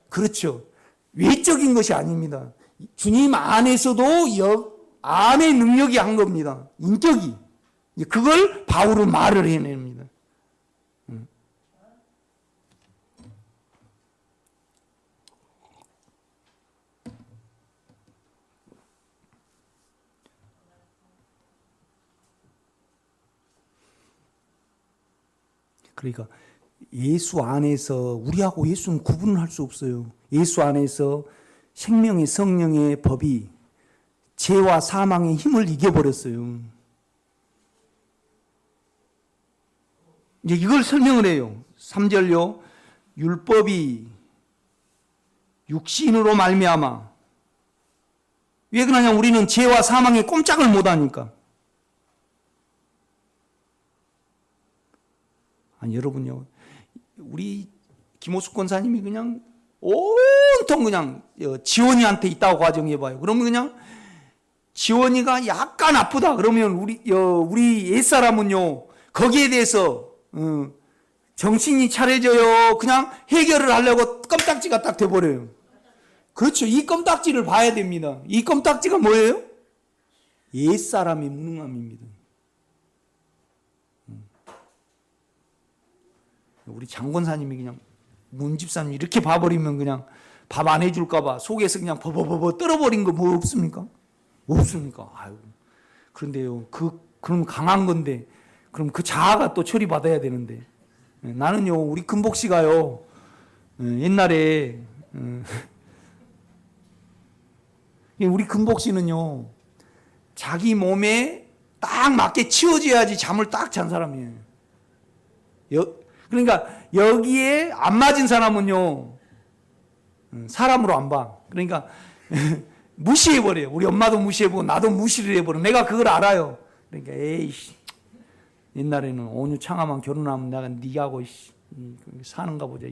그렇죠. 외적인 것이 아닙니다. 주님 안에서도 안의 능력이 한 겁니다. 인격이. 그걸 바울은 말을 해냅니다. 그러니까 예수 안에서 우리하고 예수는 구분을 할 수 없어요. 예수 안에서 생명의 성령의 법이 죄와 사망의 힘을 이겨버렸어요. 이제 이걸 설명을 해요. 3절요. 율법이 육신으로 말미암아. 왜 그러냐? 우리는 죄와 사망에 꼼짝을 못하니까. 아니 여러분요. 우리 김호숙 권사님이 그냥 온통 그냥 지원이한테 있다고 가정해봐요. 그러면 그냥 지원이가 약간 아프다 그러면 우리 옛사람은요 거기에 대해서 정신이 차려져요. 그냥 해결을 하려고 껌딱지가 딱 돼버려요. 그렇죠. 이 껌딱지를 봐야 됩니다. 이 껌딱지가 뭐예요? 옛사람의 무능함입니다. 우리 장권사님이 그냥 문집사님 이렇게 봐버리면 그냥 밥 안 해줄까봐 속에서 그냥 버버버버 떨어버린 거 뭐 없습니까? 없습니까? 아유. 그런데요, 그럼 강한 건데, 그럼 그 자아가 또 처리받아야 되는데. 나는요, 우리 금복 씨가요, 옛날에, 우리 금복 씨는요, 자기 몸에 딱 맞게 치워줘야지 잠을 딱 잔 사람이에요. 그러니까 여기에 안 맞은 사람은요 사람으로 안 봐. 그러니까 무시해버려요. 우리 엄마도 무시해보고 나도 무시를 해버려. 내가 그걸 알아요. 그러니까 에이씨 옛날에는 온유 창아만 결혼하면 내가 니하고 사는가 보자.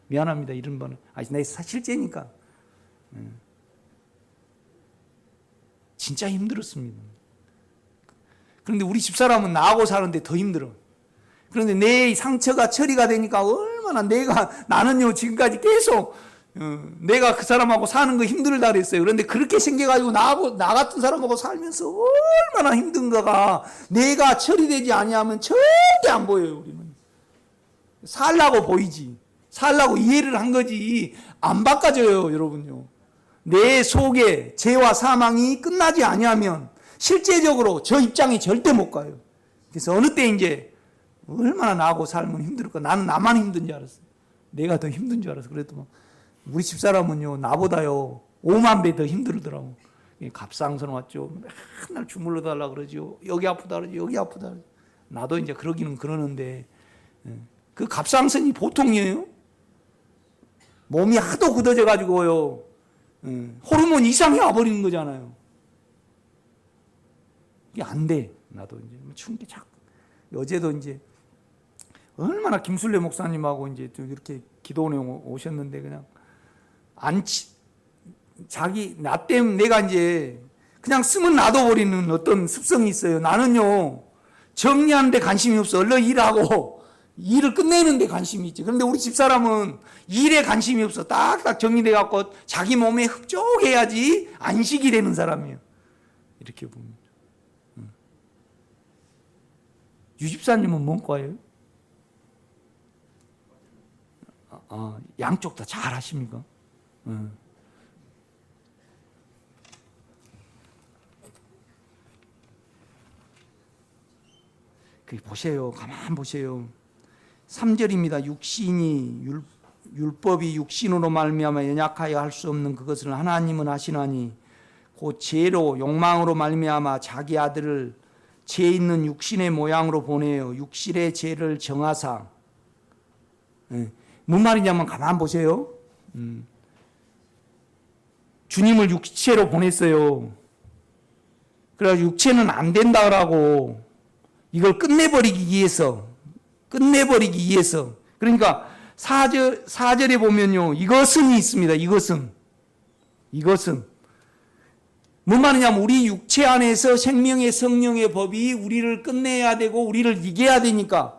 미안합니다. 이런 거는 내 실제니까. 진짜 힘들었습니다. 그런데 우리 집사람은 나하고 사는데 더 힘들어. 그런데 내 상처가 처리가 되니까 얼마나 나는요, 지금까지 계속, 내가 그 사람하고 사는 거 힘들다 그랬어요. 그런데 그렇게 생겨가지고 나 같은 사람하고 살면서 얼마나 힘든가가 내가 처리되지 아니하면 절대 안 보여요, 우리는. 살라고 보이지. 살라고 이해를 한 거지. 안 바꿔져요, 여러분요. 내 속에 죄와 사망이 끝나지 아니하면 실제적으로 저 입장이 절대 못 가요. 그래서 어느 때 이제 얼마나 나하고 살면 힘들까? 나는 나만 힘든 줄 알았어. 내가 더 힘든 줄 알았어. 그래도 우리 집사람은요, 나보다요, 5만 배 더 힘들더라고. 갑상선 왔죠. 맨날 주물러 달라 그러죠. 여기 아프다 그러죠. 여기 아프다 그러죠. 나도 이제 그러기는 그러는데, 그 갑상선이 보통이에요? 몸이 하도 굳어져가지고요, 호르몬 이상이 와버리는 거잖아요. 이게 안 돼. 나도 이제 추운 게 자꾸. 어제도 이제 얼마나 김술래 목사님하고 이제 이렇게 기도원에 오셨는데 그냥 나 때문에 내가 이제 그냥 쓰면 놔둬버리는 어떤 습성이 있어요. 나는요, 정리하는 데 관심이 없어. 얼른 일하고 일을 끝내는 데 관심이 있지. 그런데 우리 집사람은 일에 관심이 없어. 딱딱 정리돼 갖고 자기 몸에 흡족해야지 안식이 되는 사람이에요. 이렇게 보면. 유집사님은 뭔 과예요? 양쪽 다 잘 하십니까? 보세요. 가만 보세요. 3절입니다. 육신이 율법이 육신으로 말미암아 연약하여 할 수 없는 그것을 하나님은 하시나니 곧 죄로 욕망으로 말미암아 자기 아들을 죄 있는 육신의 모양으로 보내요. 육신의 죄를 정하사. 뭔 말이냐면 가만 보세요. 주님을 육체로 보냈어요. 그래가지고 육체는 안 된다라고 이걸 끝내버리기 위해서. 그러니까 4절에 보면요. 이것은이 있습니다. 이것은. 이것은 뭔 말이냐면 우리 육체 안에서 생명의 성령의 법이 우리를 끝내야 되고 우리를 이겨야 되니까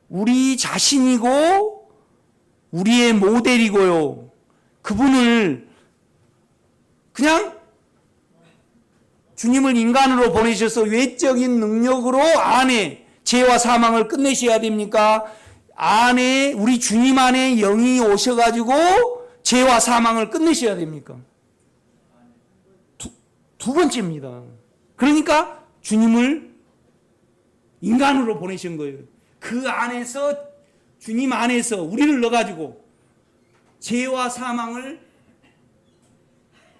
우리 자신이고 우리의 모델이고요. 그분을 그냥 주님을 인간으로 보내셔서 외적인 능력으로 안에 죄와 사망을 끝내셔야 됩니까? 안에 우리 주님 안에 영이 오셔가지고 죄와 사망을 끝내셔야 됩니까? 두 번째입니다. 그러니까 주님을 인간으로 보내신 거예요. 그 안에서 주님 안에서 우리를 넣어가지고 죄와 사망을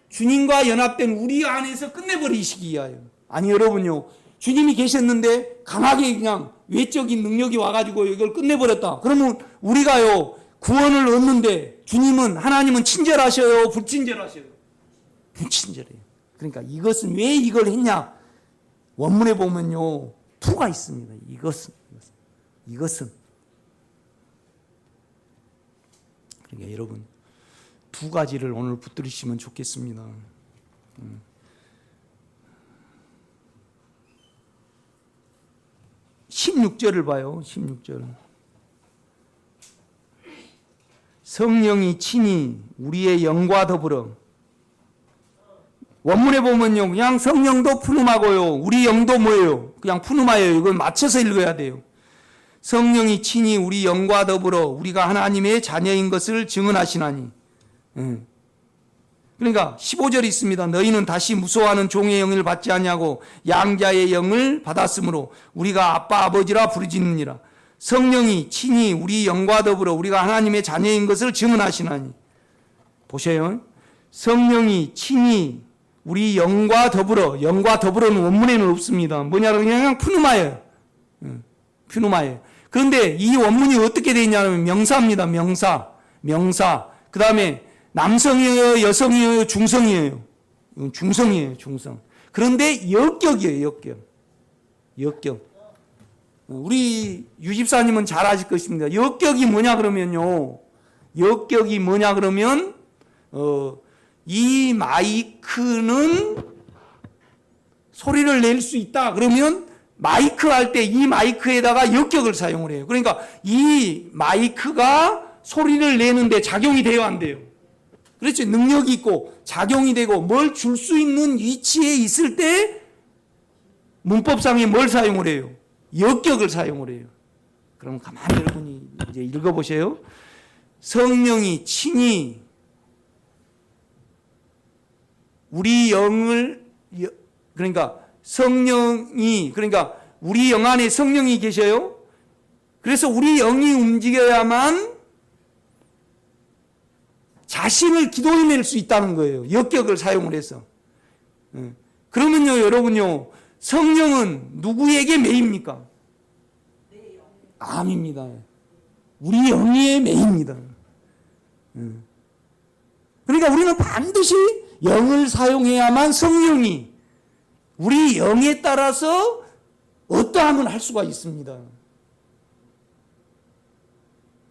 주님과 연합된 우리 안에서 끝내버리시기 위하여. 아니 여러분요, 주님이 계셨는데 강하게 그냥 외적인 능력이 와가지고 이걸 끝내버렸다. 그러면 우리가요 구원을 얻는데 주님은 하나님은 친절하셔요, 불친절하셔요? 불친절해요. 그러니까 이것은 왜 이걸 했냐? 원문에 보면요 투가 있습니다. 이것은 그러니까 여러분 두 가지를 오늘 붙들으시면 좋겠습니다. 16절을 봐요. 16절. 성령이 친히 우리의 영과 더불어. 원문에 보면요 그냥 성령도 푸누마고요 우리 영도 뭐예요? 그냥 푸누마예요. 이걸 맞춰서 읽어야 돼요. 성령이 친히 우리 영과 더불어 우리가 하나님의 자녀인 것을 증언하시나니. 그러니까 15절이 있습니다. 너희는 다시 무서워하는 종의 영을 받지 아니하고 양자의 영을 받았으므로 우리가 아빠 아버지라 부르짖느니라. 성령이 친히 우리 영과 더불어 우리가 하나님의 자녀인 것을 증언하시나니. 보세요. 성령이 친히 우리 영과 더불어, 영과 더불어는 원문에는 없습니다. 뭐냐 그냥 푸누마예요. 푸누마예요. 그런데 이 원문이 어떻게 되어 있냐면 명사입니다. 명사. 그 다음에 남성이에요, 여성이에요, 중성이에요. 중성이에요, 중성. 그런데 역격이에요, 역격. 우리 유집사님은 잘 아실 것입니다. 역격이 뭐냐 그러면요. 역격이 뭐냐 그러면 이 마이크는 소리를 낼 수 있다. 그러면 마이크 할 때 이 마이크에다가 역격을 사용을 해요. 그러니까 이 마이크가 소리를 내는데 작용이 돼요, 안 돼요? 그렇죠. 능력이 있고 작용이 되고 뭘 줄 수 있는 위치에 있을 때 문법상에 뭘 사용을 해요? 역격을 사용을 해요. 그럼 가만히 여러분이 이제 읽어보세요. 성령이 친히 우리 영을, 그러니까 성령이, 그러니까 우리 영 안에 성령이 계셔요. 그래서 우리 영이 움직여야만 자신을 기도해낼 수 있다는 거예요. 역격을 사용을 해서. 그러면요, 여러분요, 성령은 누구에게 매입니까? 암입니다. 우리 영에 매입니다. 그러니까 우리는 반드시 영을 사용해야만 성령이 우리 영에 따라서 어떠함을 할 수가 있습니다.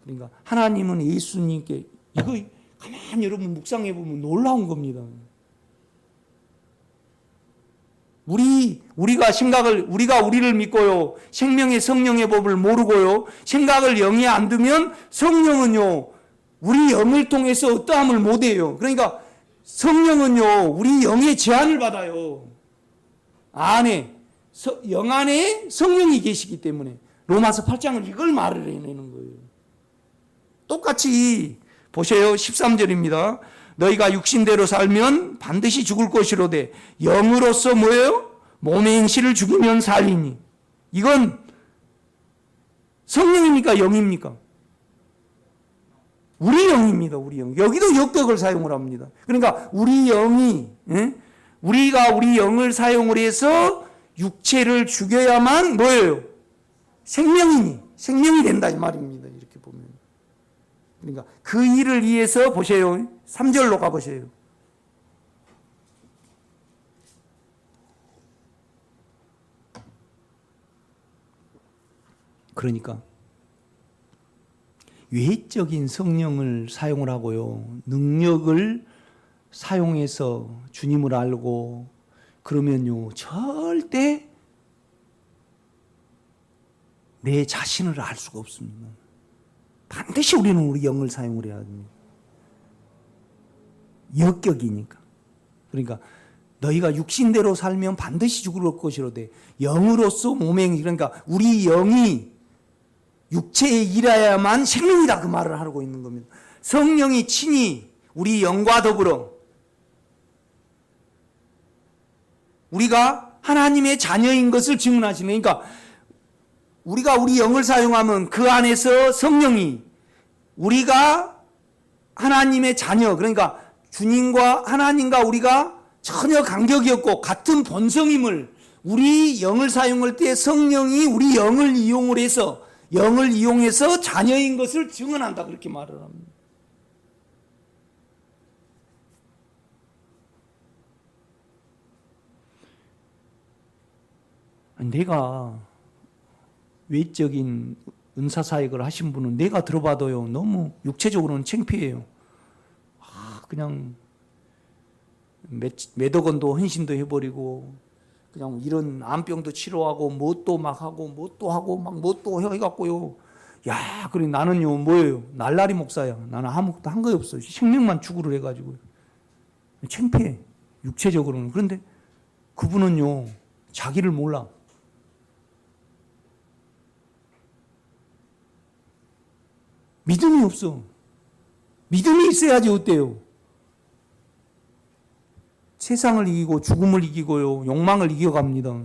그러니까 하나님은 예수님께 이거 가만히 여러분 묵상해 보면 놀라운 겁니다. 우리가 우리를 믿고요. 생명의 성령의 법을 모르고요. 생각을 영에 안 두면 성령은요. 우리 영을 통해서 어떠함을 못 해요. 그러니까 성령은요. 우리 영의 제한을 받아요. 영 안에 성령이 계시기 때문에 로마서 8장은 이걸 말을 해내는 거예요. 똑같이 보세요. 13절입니다. 너희가 육신대로 살면 반드시 죽을 것이로되 영으로서 뭐예요? 몸의 행실을 죽이면 살리니. 이건 성령입니까? 영입니까? 우리 영입니다. 우리 영. 여기도 역격을 사용을 합니다. 그러니까 우리 영이 우리가 우리 영을 사용을 해서 육체를 죽여야만 뭐예요? 생명이 된다 이 말입니다. 이렇게 보면. 그러니까 그 일을 위해서 보세요. 3절로 가보세요. 그러니까 외적인 성령을 사용을 하고요. 능력을 사용해서 주님을 알고 그러면요, 절대 내 자신을 알 수가 없습니다. 반드시 우리는 우리 영을 사용을 해야 됩니다. 역격이니까. 그러니까 너희가 육신대로 살면 반드시 죽을 것이로되 영으로서 몸행, 그러니까 우리 영이 육체에 일하야만 생명이다, 그 말을 하고 있는 겁니다. 성령이 친히 우리 영과 더불어 우리가 하나님의 자녀인 것을 증언하시는, 그러니까 우리가 우리 영을 사용하면 그 안에서 성령이 우리가 하나님의 자녀, 그러니까 주님과 하나님과 우리가 전혀 간격이 없고 같은 본성임을, 우리 영을 사용할 때 성령이 우리 영을 이용해서 자녀인 것을 증언한다, 그렇게 말을 합니다. 내가 외적인 은사사역을 하신 분은 내가 들어봐도요, 너무 육체적으로는 창피해요. 그냥 몇억 원도 헌신도 해버리고 그냥 이런 암병도 치료하고 뭣도 막 하고 뭣도 하고 막 뭣도 해갖고요. 야, 그래 나는요 뭐예요? 날라리 목사야. 나는 아무것도 한 거 없어. 생명만 추구를 해가지고 창피해, 육체적으로는. 그런데 그분은요 자기를 몰라. 믿음이 없어. 믿음이 있어야지 어때요? 세상을 이기고 죽음을 이기고요, 욕망을 이겨갑니다.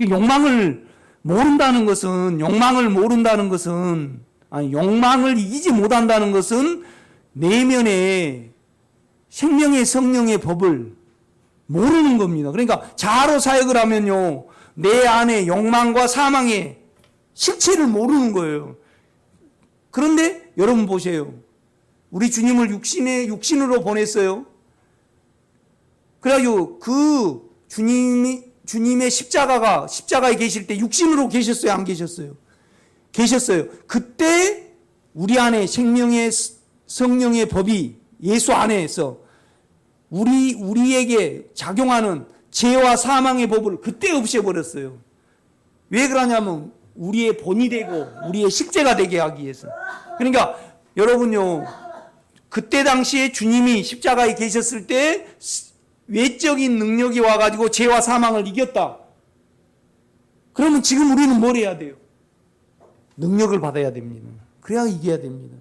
욕망을 모른다는 것은 욕망을 이기지 못한다는 것은 내면에 생명의 성령의 법을 모르는 겁니다. 그러니까 자아로 사역을 하면요, 내 안에 욕망과 사망의 실체를 모르는 거예요. 그런데 여러분 보세요. 우리 주님을 육신으로 보냈어요. 그래가지고 그 주님의 십자가에 계실 때 육신으로 계셨어요? 안 계셨어요? 계셨어요. 그때 우리 안에 생명의 성령의 법이 예수 안에서 우리에게 작용하는 죄와 사망의 법을 그때 없애버렸어요. 왜 그러냐면 우리의 본이 되고 우리의 식재가 되게 하기 위해서. 그러니까 여러분요, 그때 당시에 주님이 십자가에 계셨을 때 외적인 능력이 와가지고 죄와 사망을 이겼다. 그러면 지금 우리는 뭘 해야 돼요? 능력을 받아야 됩니다. 그래야 이겨야 됩니다.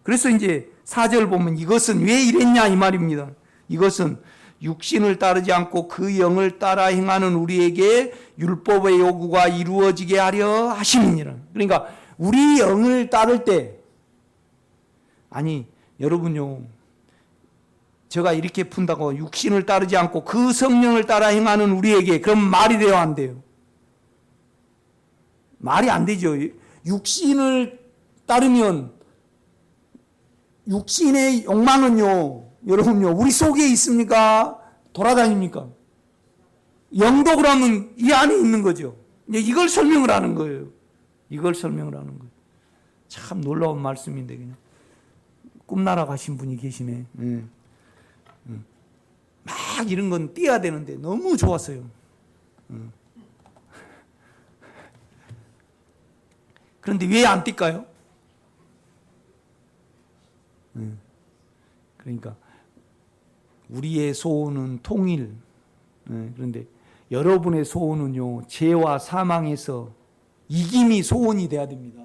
그래서 이제 4절 보면 이것은 왜 이랬냐 이 말입니다. 이것은 육신을 따르지 않고 그 영을 따라 행하는 우리에게 율법의 요구가 이루어지게 하려 하심이니라. 그러니까 우리 영을 따를 때, 아니 여러분요, 제가 이렇게 푼다고 육신을 따르지 않고 그 성령을 따라 행하는 우리에게, 그럼 말이 돼요, 안 돼요? 말이 안 되죠. 육신을 따르면 육신의 욕망은요, 여러분요, 우리 속에 있습니까? 돌아다닙니까? 영도 그러면 이 안에 있는 거죠. 이걸 설명을 하는 거예요. 이걸 설명을 하는 거예요. 참 놀라운 말씀인데, 그냥 꿈나라 가신 분이 계시네. 막 이런 건 띄어야 되는데 너무 좋았어요. 그런데 왜 안 뛸까요? 그러니까 우리의 소원은 통일. 그런데 여러분의 소원은요, 죄와 사망에서 이김이 소원이 돼야 됩니다.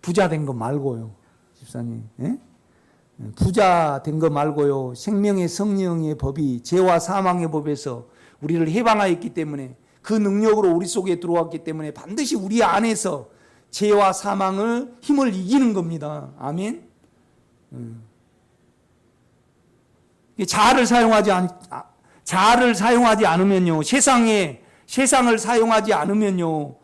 부자 된 거 말고요, 집사님. 예? 부자 된 거 말고요, 생명의 성령의 법이 죄와 사망의 법에서 우리를 해방하였기 때문에, 그 능력으로 우리 속에 들어왔기 때문에 반드시 우리 안에서 죄와 사망을 힘을 이기는 겁니다. 아멘. 자아를 사용하지 않으면요, 세상을 사용하지 않으면요,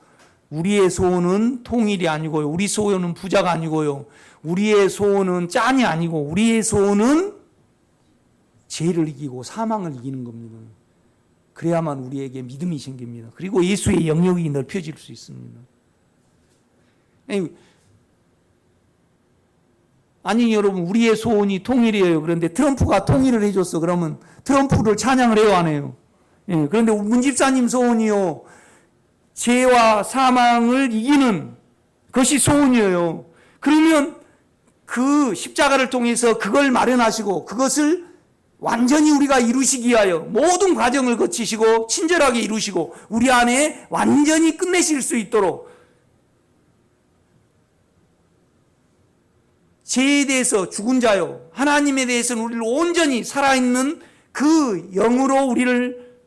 우리의 소원은 통일이 아니고요, 우리 소원은 부자가 아니고요, 우리의 소원은 짠이 아니고 우리의 소원은 죄를 이기고 사망을 이기는 겁니다. 그래야만 우리에게 믿음이 생깁니다. 그리고 예수의 영역이 넓혀질 수 있습니다. 아니 여러분, 우리의 소원이 통일이에요. 그런데 트럼프가 통일을 해줬어. 그러면 트럼프를 찬양을 해요, 안 해요? 예, 그런데 문 집사님 소원이요, 죄와 사망을 이기는 것이 소원이에요. 그러면 그 십자가를 통해서 그걸 마련하시고 그것을 완전히 우리가 이루시기 위하여 모든 과정을 거치시고 친절하게 이루시고 우리 안에 완전히 끝내실 수 있도록 죄에 대해서 죽은 자요, 하나님에 대해서는 우리를 온전히 살아있는 그 영으로 우리를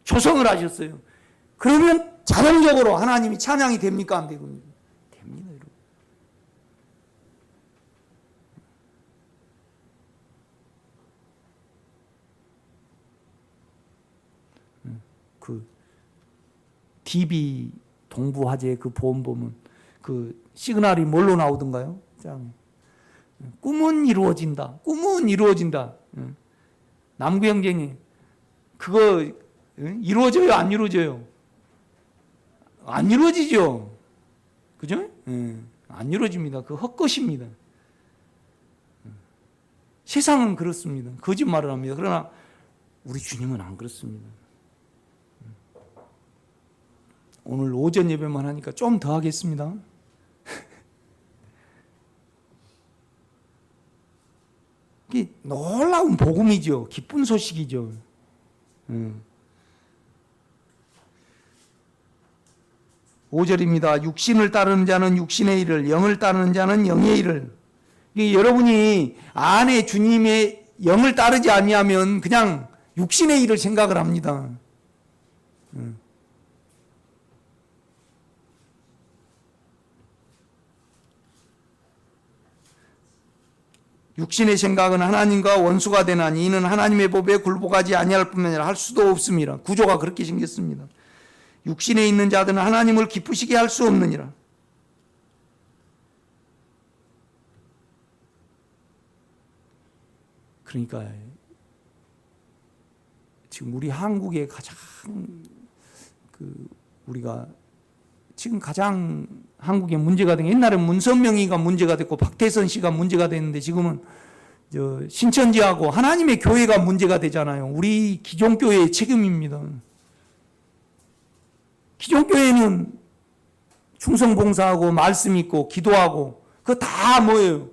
조성을 하셨어요. 그러면 자동적으로 하나님이 찬양이 됩니까? 안 됩니까? 됩니다, 여러분. 그 DB 동부 화재 그 보험 보면 그 시그널이 뭘로 나오던가요? 짱. 꿈은 이루어진다. 꿈은 이루어진다. 남구 형제님, 그거 이루어져요? 안 이루어져요? 안 이루어지죠. 그죠? 안 이루어집니다. 그 헛것입니다. 세상은 그렇습니다. 거짓말을 합니다. 그러나 우리 주님은 안 그렇습니다. 오늘 오전 예배만 하니까 좀 더 하겠습니다. 이게 놀라운 복음이죠. 기쁜 소식이죠. 5절입니다. 육신을 따르는 자는 육신의 일을, 영을 따르는 자는 영의 일을. 여러분이 안에 주님의 영을 따르지 아니하면 그냥 육신의 일을 생각을 합니다. 육신의 생각은 하나님과 원수가 되나니 이는 하나님의 법에 굴복하지 아니할 뿐만 아니라 할 수도 없습니다. 구조가 그렇게 생겼습니다. 육신에 있는 자들은 하나님을 기쁘시게 할 수 없느니라. 그러니까 지금 우리 한국의 가장 우리가 지금 가장 한국에 문제가 된 게, 옛날에 문선명이가 문제가 됐고 박태선 씨가 문제가 됐는데 지금은 신천지하고 하나님의 교회가 문제가 되잖아요. 우리 기존교회의 책임입니다. 기존교회는 충성봉사하고 말씀 있고 기도하고 그거 다 뭐예요?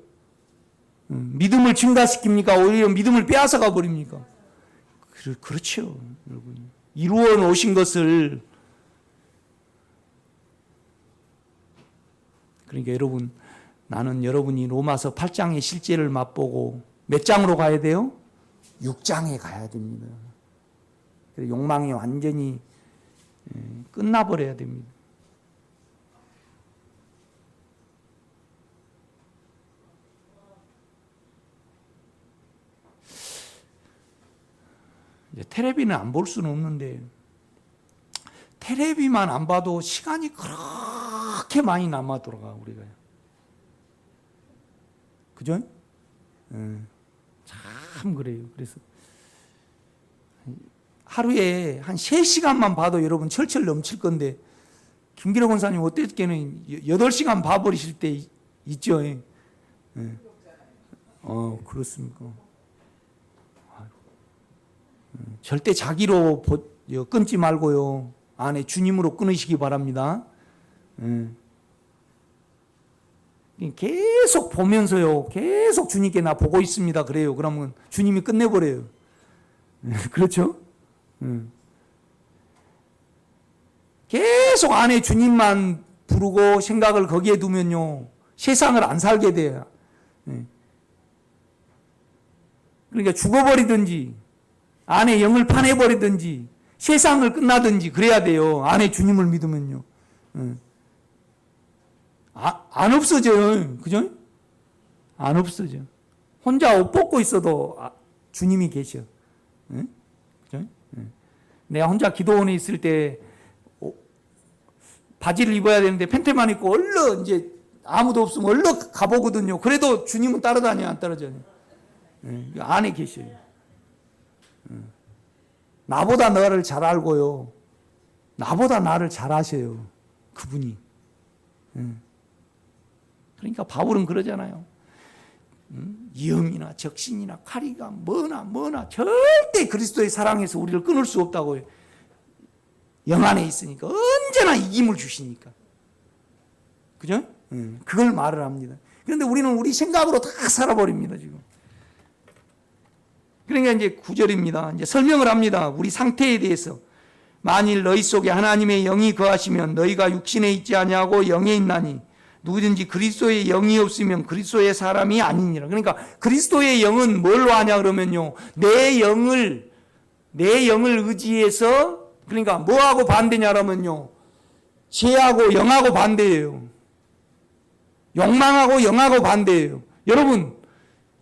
믿음을 증가시킵니까? 오히려 믿음을 빼앗아가 버립니까? 그렇죠, 여러분. 이루어 놓으신 것을. 그러니까 여러분, 나는 여러분이 로마서 8장의 실제를 맛보고 몇 장으로 가야 돼요? 6장에 가야 됩니다. 욕망이 완전히 끝나버려야 됩니다. 이제 텔레비는 안 볼 수는 없는데, 텔레비만 안 봐도 시간이 그렇게 많이 남아 돌아가, 우리가. 그죠? 참 그래요. 그래서 하루에 한 3시간만 봐도 여러분 철철 넘칠 건데, 김기록 권사님 어떻게는 8시간 봐버리실 때 있죠? 그렇습니까? 절대 자기로 끊지 말고요. 안에 주님으로 끊으시기 바랍니다. 계속 보면서요. 계속 주님께 나 보고 있습니다. 그래요. 그러면 주님이 끝내버려요. 그렇죠? 계속 안에 주님만 부르고 생각을 거기에 두면요. 세상을 안 살게 돼요. 그러니까 죽어버리든지 안에 영을 파내버리든지 세상을 끝나든지 그래야 돼요. 안에 주님을 믿으면요. 안 없어져요. 그죠? 안 없어져. 혼자 옷 벗고 있어도 주님이 계셔. 그죠? 내가 혼자 기도원에 있을 때 바지를 입어야 되는데 팬티만 입고 얼른 이제 아무도 없으면 얼른 가보거든요. 그래도 주님은 따라다녀, 안 따라다녀? 안에 계셔요. 나보다 너를 잘 알고요. 나보다 나를 잘 아셔요. 그분이. 그러니까 바울은 그러잖아요. 위험이나 적신이나 칼이가 뭐나 절대 그리스도의 사랑에서 우리를 끊을 수 없다고요. 영 안에 있으니까 언제나 이김을 주시니까. 그죠? 그걸 말을 합니다. 그런데 우리는 우리 생각으로 다 살아버립니다, 지금. 그러니까 이제 9절입니다. 이제 설명을 합니다. 우리 상태에 대해서. 만일 너희 속에 하나님의 영이 거하시면 너희가 육신에 있지 아니하고 영에 있나니 누구든지 그리스도의 영이 없으면 그리스도의 사람이 아니니라. 그러니까 그리스도의 영은 뭘로 하냐 그러면요. 내 영을 의지해서, 그러니까 뭐하고 반대냐라면요. 죄하고 영하고 반대예요. 욕망하고 영하고 반대예요. 여러분,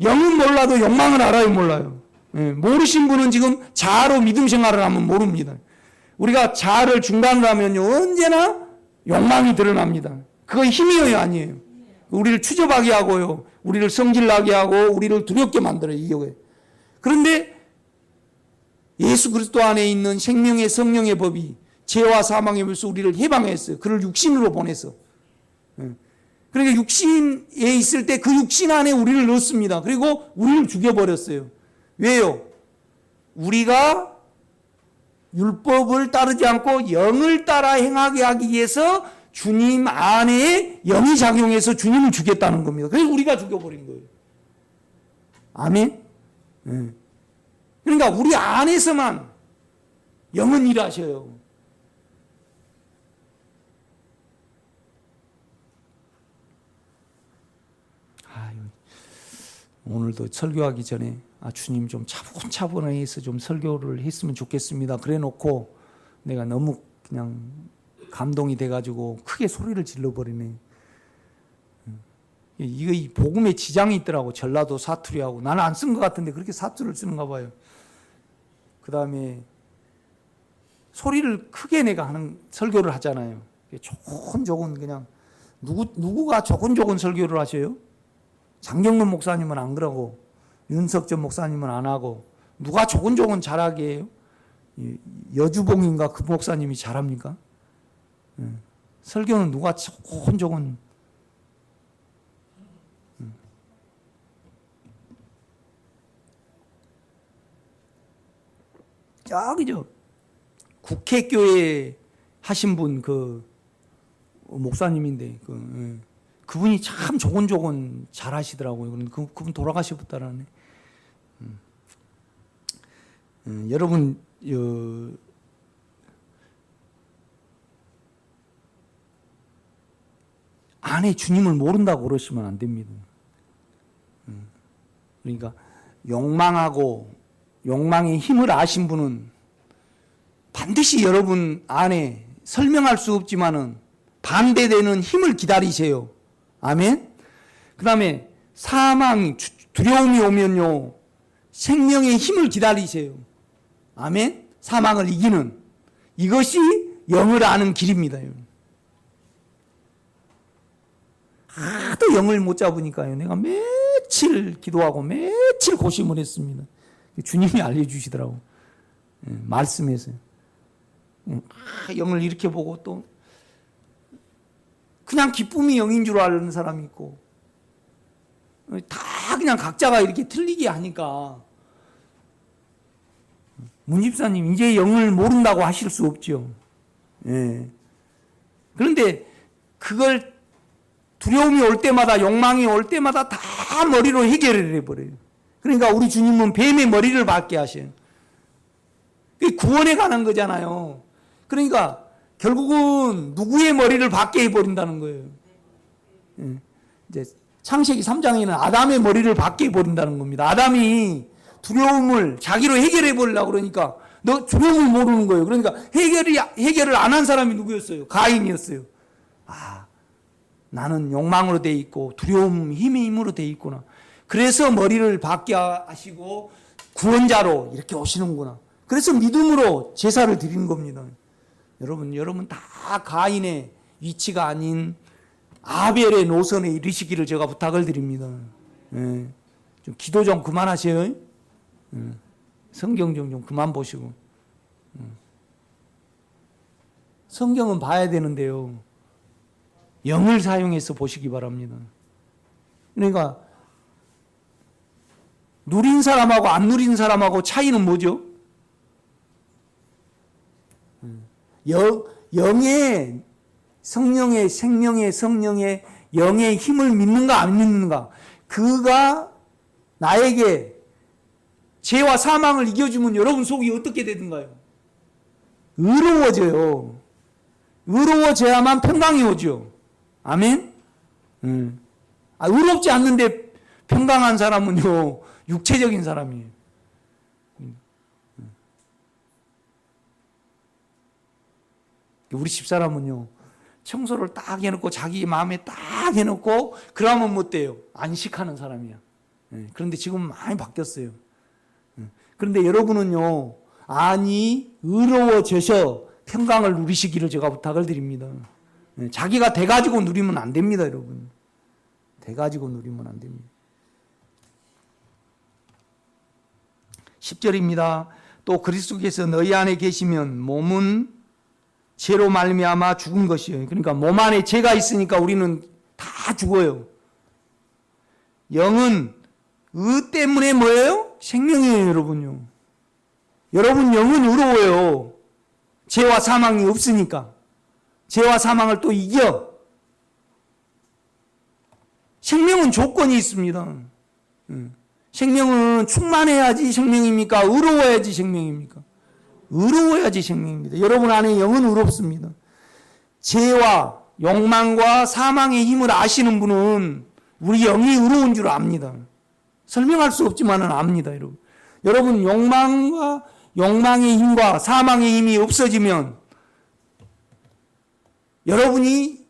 영은 몰라도 욕망은 알아요, 몰라요? 모르신 분은 지금 자아로 믿음 생활을 하면 모릅니다. 우리가 자아를 중단을 하면요, 언제나 욕망이 드러납니다. 그거 힘이에요, 아니에요? 우리를 추접하게 하고요, 우리를 성질나게 하고, 우리를 두렵게 만들어요, 이게. 그런데 예수 그리스도 안에 있는 생명의 성령의 법이 죄와 사망의 벌써 우리를 해방했어요. 그를 육신으로 보내서. 그러니까 육신에 있을 때 그 육신 안에 우리를 넣습니다. 그리고 우리를 죽여버렸어요. 왜요? 우리가 율법을 따르지 않고 영을 따라 행하게 하기 위해서 주님 안에 영이 작용해서 주님을 죽였다는 겁니다. 그래서 우리가 죽여버린 거예요. 아멘? 그러니까 우리 안에서만 영은 일하셔요. 오늘도 설교하기 전에 주님 좀 차분차분하게 해서 좀 설교를 했으면 좋겠습니다. 그래 놓고 내가 너무 그냥 감동이 돼가지고 크게 소리를 질러버리네. 이거 이 복음에 지장이 있더라고. 전라도 사투리하고. 나는 안 쓴 것 같은데 그렇게 사투리를 쓰는가 봐요. 그 다음에 소리를 크게 내가 하는 설교를 하잖아요. 조곤조곤 그냥 누구가 조곤조곤 설교를 하셔요? 장경문 목사님은 안 그러고 윤석전 목사님은 안 하고 누가 조곤조곤 잘하게 해요? 여주봉인가 그 목사님이 잘합니까? 설교는 누가 조곤조곤 저기죠 국회교회 하신 분 그 목사님인데 그분이 참 조곤조곤 잘하시더라고요. 그분 돌아가셨다라네. 여러분 안에 주님을 모른다고 그러시면 안 됩니다. 그러니까 욕망하고 욕망의 힘을 아신 분은 반드시 여러분 안에 설명할 수 없지만은 반대되는 힘을 기다리세요. 아멘. 그 다음에 사망, 두려움이 오면요 생명의 힘을 기다리세요. 아멘. 사망을 이기는 이것이 영을 아는 길입니다. 하도 영을 못 잡으니까요 내가 며칠 기도하고 며칠 고심을 했습니다. 주님이 알려주시더라고. 말씀에서요. 영을 이렇게 보고 또 그냥 기쁨이 영인 줄 아는 사람이 있고 다 그냥 각자가 이렇게 틀리게 하니까 문 집사님 이제 영을 모른다고 하실 수 없죠. 예. 그런데 그걸 두려움이 올 때마다 욕망이 올 때마다 다 머리로 해결을 해버려요. 그러니까 우리 주님은 뱀의 머리를 받게 하셔요. 그게 구원에 관한 거잖아요. 그러니까 결국은 누구의 머리를 받게 해버린다는 거예요. 이제 창세기 3장에는 아담의 머리를 받게 해버린다는 겁니다. 아담이 두려움을 자기로 해결해 보려고 그러니까 너 두려움을 모르는 거예요. 그러니까 해결을 안 한 사람이 누구였어요? 가인이었어요. 나는 욕망으로 돼 있고 두려움, 힘의 힘으로 돼 있구나. 그래서 머리를 받게 하시고 구원자로 이렇게 오시는구나. 그래서 믿음으로 제사를 드리는 겁니다. 여러분 다 가인의 위치가 아닌 아벨의 노선에 이르시기를 제가 부탁을 드립니다. 좀 기도 좀 그만하세요. 성경 좀 그만 보시고. 성경은 봐야 되는데요. 영을 사용해서 보시기 바랍니다. 그러니까 누린 사람하고 안 누린 사람하고 차이는 뭐죠? 영의 성령의 생명의 성령의 영의 힘을 믿는가 안 믿는가, 그가 나에게 죄와 사망을 이겨주면 여러분 속이 어떻게 되든가요? 의로워져요. 의로워져야만 평강이 오죠. 아멘? 의롭지 않는데 평강한 사람은요, 육체적인 사람이에요. 우리 집사람은요, 청소를 딱 해놓고 자기 마음에 딱 해놓고 그러면 못 돼요. 안식하는 사람이야. 그런데 지금 많이 바뀌었어요. 그런데 여러분은요, 의로워져서 평강을 누리시기를 제가 부탁을 드립니다. 자기가 돼가지고 누리면 안 됩니다, 여러분. 돼가지고 누리면 안 됩니다. 10절입니다. 또 그리스도께서 너희 안에 계시면 몸은 죄로 말미암아 죽은 것이에요. 그러니까 몸 안에 죄가 있으니까 우리는 다 죽어요. 영은 의 때문에 뭐예요? 생명이에요, 여러분요. 여러분 영은 의로워요. 죄와 사망이 없으니까. 죄와 사망을 또 이겨. 생명은 조건이 있습니다. 생명은 충만해야지 생명입니까? 의로워야지 생명입니까? 의로워야지 생명입니다. 여러분 안에 영은 의롭습니다. 죄와 욕망과 사망의 힘을 아시는 분은 우리 영이 의로운 줄 압니다. 설명할 수 없지만은 압니다, 여러분. 여러분 욕망의 힘과 사망의 힘이 없어지면 여러분이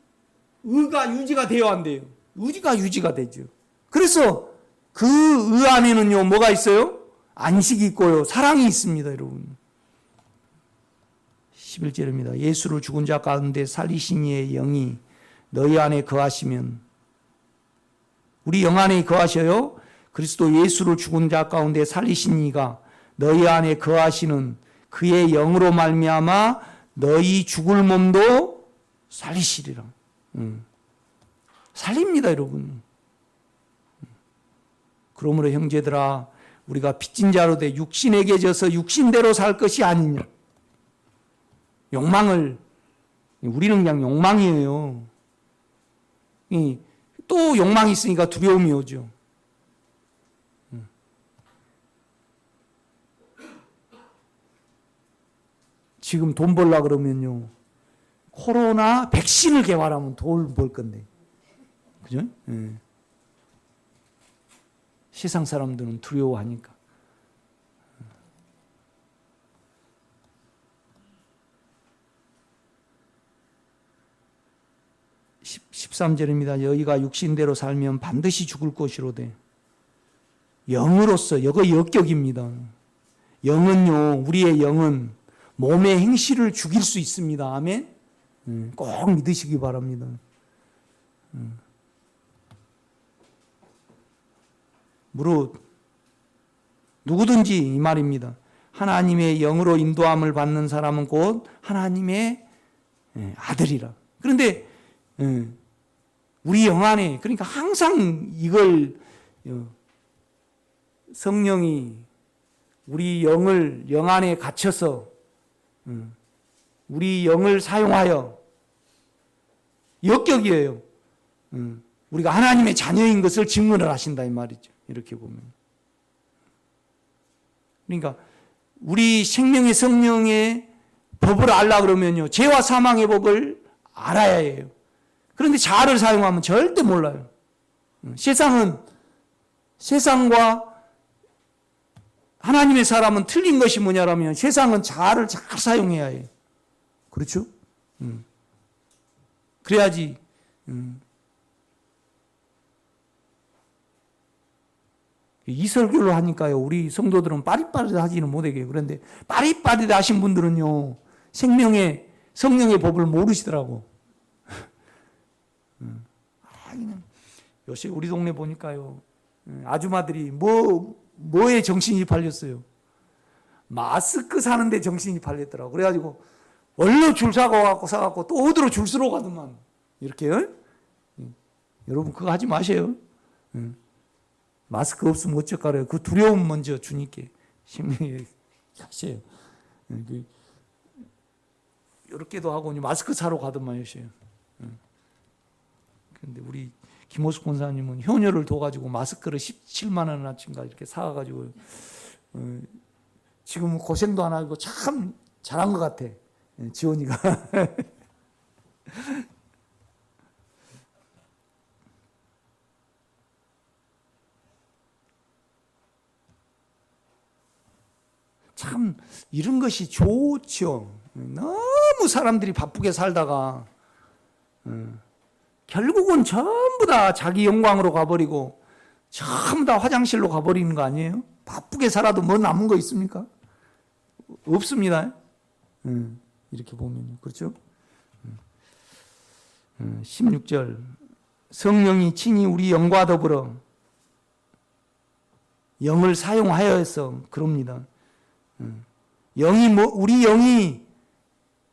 의가 유지가 되어야 한대요. 의가 유지가 되죠. 그래서 그 의 안에는요, 뭐가 있어요? 안식이 있고요, 사랑이 있습니다, 여러분. 11절입니다. 예수를 죽은 자 가운데 살리신 이의 영이 너희 안에 거하시면, 우리 영 안에 거하셔요. 그리스도 예수를 죽은 자 가운데 살리신 이가 너희 안에 거하시는 그의 영으로 말미암아 너희 죽을 몸도 살리시리라. 살립니다, 여러분. 그러므로 형제들아, 우리가 빚진 자로 돼 육신에게 져서 육신대로 살 것이 아니냐. 우리는 그냥 욕망이에요. 또 욕망이 있으니까 두려움이 오죠. 지금 돈 벌려고 그러면요, 코로나 백신을 개발하면 돈 벌 건데. 그죠? 세상 사람들은 두려워하니까. 13절입니다. 너희가 육신대로 살면 반드시 죽을 것이로되 영으로서, 이거 역격입니다. 영은요, 우리의 영은 몸의 행실을 죽일 수 있습니다. 아멘? 꼭 믿으시기 바랍니다. 무릇 누구든지 이 말입니다. 하나님의 영으로 인도함을 받는 사람은 곧 하나님의 아들이라. 그런데 우리 영 안에, 그러니까 항상 이걸 성령이 우리 영을 영 안에 갇혀서 우리 영을 사용하여, 역격이에요. 우리가 하나님의 자녀인 것을 증언을 하신다 이 말이죠. 이렇게 보면. 그러니까 우리 생명의 성령의 법을 알라 그러면요, 죄와 사망의 법을 알아야 해요. 그런데 자아를 사용하면 절대 몰라요. 세상과 하나님의 사람은 틀린 것이 뭐냐라면, 세상은 자아를 잘 사용해야 해요. 그렇죠? 그래야지. 이 설교를 하니까요, 우리 성도들은 빠릿빠릿하지는 못하게. 그런데 빠릿빠릿하신 분들은요, 성령의 법을 모르시더라고. 요새 우리 동네 보니까요, 아줌마들이 뭐에 정신이 팔렸어요? 마스크 사는데 정신이 팔렸더라고. 그래가지고 얼른 줄 사갖고 또 어디로 줄 서러 가더만. 이렇게. 여러분 그거 하지 마세요. 마스크 없으면 어쩔까요? 그 두려움 먼저 주님께 심령에 하세요. 이렇게도 하고 마스크 사러 가더만 하셔요. 그런데 우리 김호숙 권사님은 효녀를 둬가지고 마스크를 17만 원어치인가 이렇게 사가지고 지금 고생도 안 하고 참 잘한 것 같아. 지원이가. 참 이런 것이 좋죠. 너무 사람들이 바쁘게 살다가 결국은 전부 다 자기 영광으로 가버리고 전부 다 화장실로 가버리는 거 아니에요? 바쁘게 살아도 뭐 남은 거 있습니까? 없습니다. 이렇게 보면요. 그렇죠? 16절 성령이 친히 우리 영과 더불어 영을 사용하여서 그럽니다. 우리 영이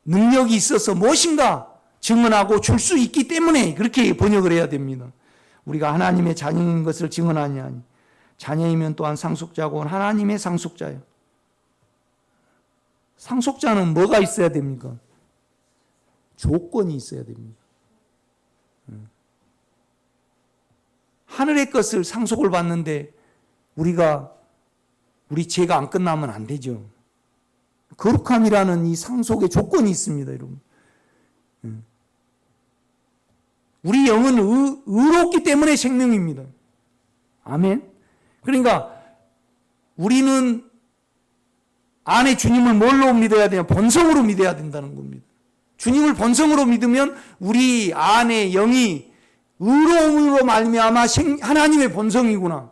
능력이 있어서 무엇인가 증언하고 줄 수 있기 때문에 그렇게 번역을 해야 됩니다. 우리가 하나님의 자녀인 것을 증언하니 아니 자녀이면 또한 상속자고 하나님의 상속자예요. 상속자는 뭐가 있어야 됩니까? 조건이 있어야 됩니다. 하늘의 것을 상속을 받는데 우리 죄가 안 끝나면 안 되죠. 거룩함이라는 이 상속의 조건이 있습니다, 여러분. 우리 영은 의롭기 때문에 생명입니다. 아멘. 그러니까 우리는 안에 주님을 뭘로 믿어야 되냐? 본성으로 믿어야 된다는 겁니다. 주님을 본성으로 믿으면 우리 안에 영이 의로움으로 말미암아 하나님의 본성이구나.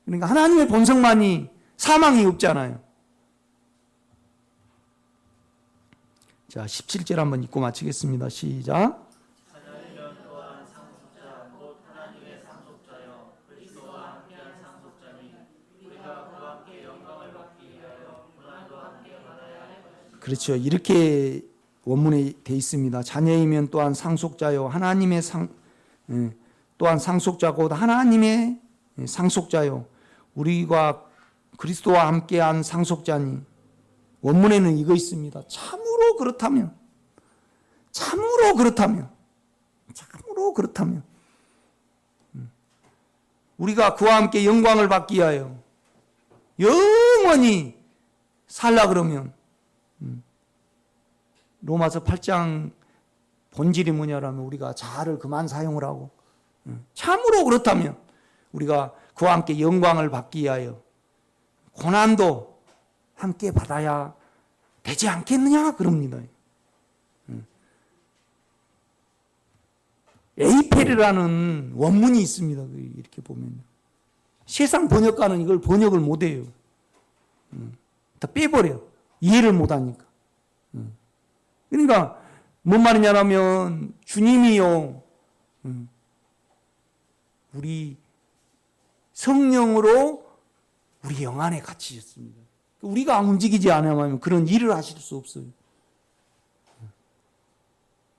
그러니까 하나님의 본성만이 사망이 없잖아요. 자, 17절 한번 읽고 마치겠습니다. 시작. 그렇죠. 이렇게 원문에 돼 있습니다. 자녀이면 또한 상속자요. 하나님의 또한 상속자고 하나님의 상속자요. 우리가 그리스도와 함께한 상속자니. 원문에는 이거 있습니다. 참으로 그렇다면 우리가 그와 함께 영광을 받기 위하여 영원히 살라 그러면 로마서 8장 본질이 뭐냐라면 우리가 자아를 그만 사용을 하고 참으로 그렇다면 우리가 그와 함께 영광을 받기 위하여 고난도 함께 받아야 되지 않겠느냐 그럽니다. 에이페르라는 원문이 있습니다. 이렇게 보면 세상 번역가는 이걸 번역을 못해요. 다 빼버려. 이해를 못하니까. 그러니까 뭔 말이냐면 주님이요 우리 성령으로 우리 영 안에 갇히셨습니다. 우리가 움직이지 않으면 그런 일을 하실 수 없어요.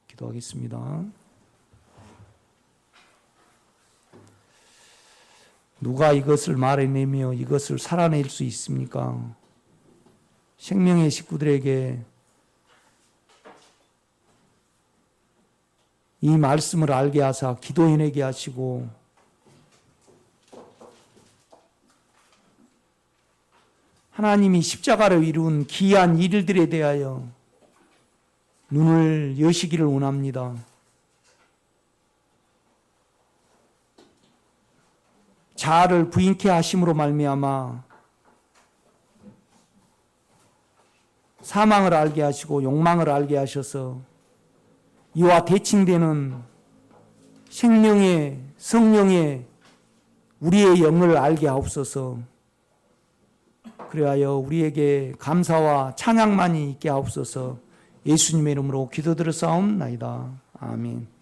기도하겠습니다. 누가 이것을 말해내며 이것을 살아낼 수 있습니까? 생명의 식구들에게 이 말씀을 알게 하사 기도해내게 하시고 하나님이 십자가로 이룬 귀한 일들에 대하여 눈을 여시기를 원합니다. 자아를 부인케 하심으로 말미암아 사망을 알게 하시고 욕망을 알게 하셔서 이와 대칭되는 생명의 성령의 우리의 영을 알게 하옵소서. 그리하여 우리에게 감사와 찬양만이 있게 하옵소서. 예수님의 이름으로 기도드렸사옵나이다. 아멘.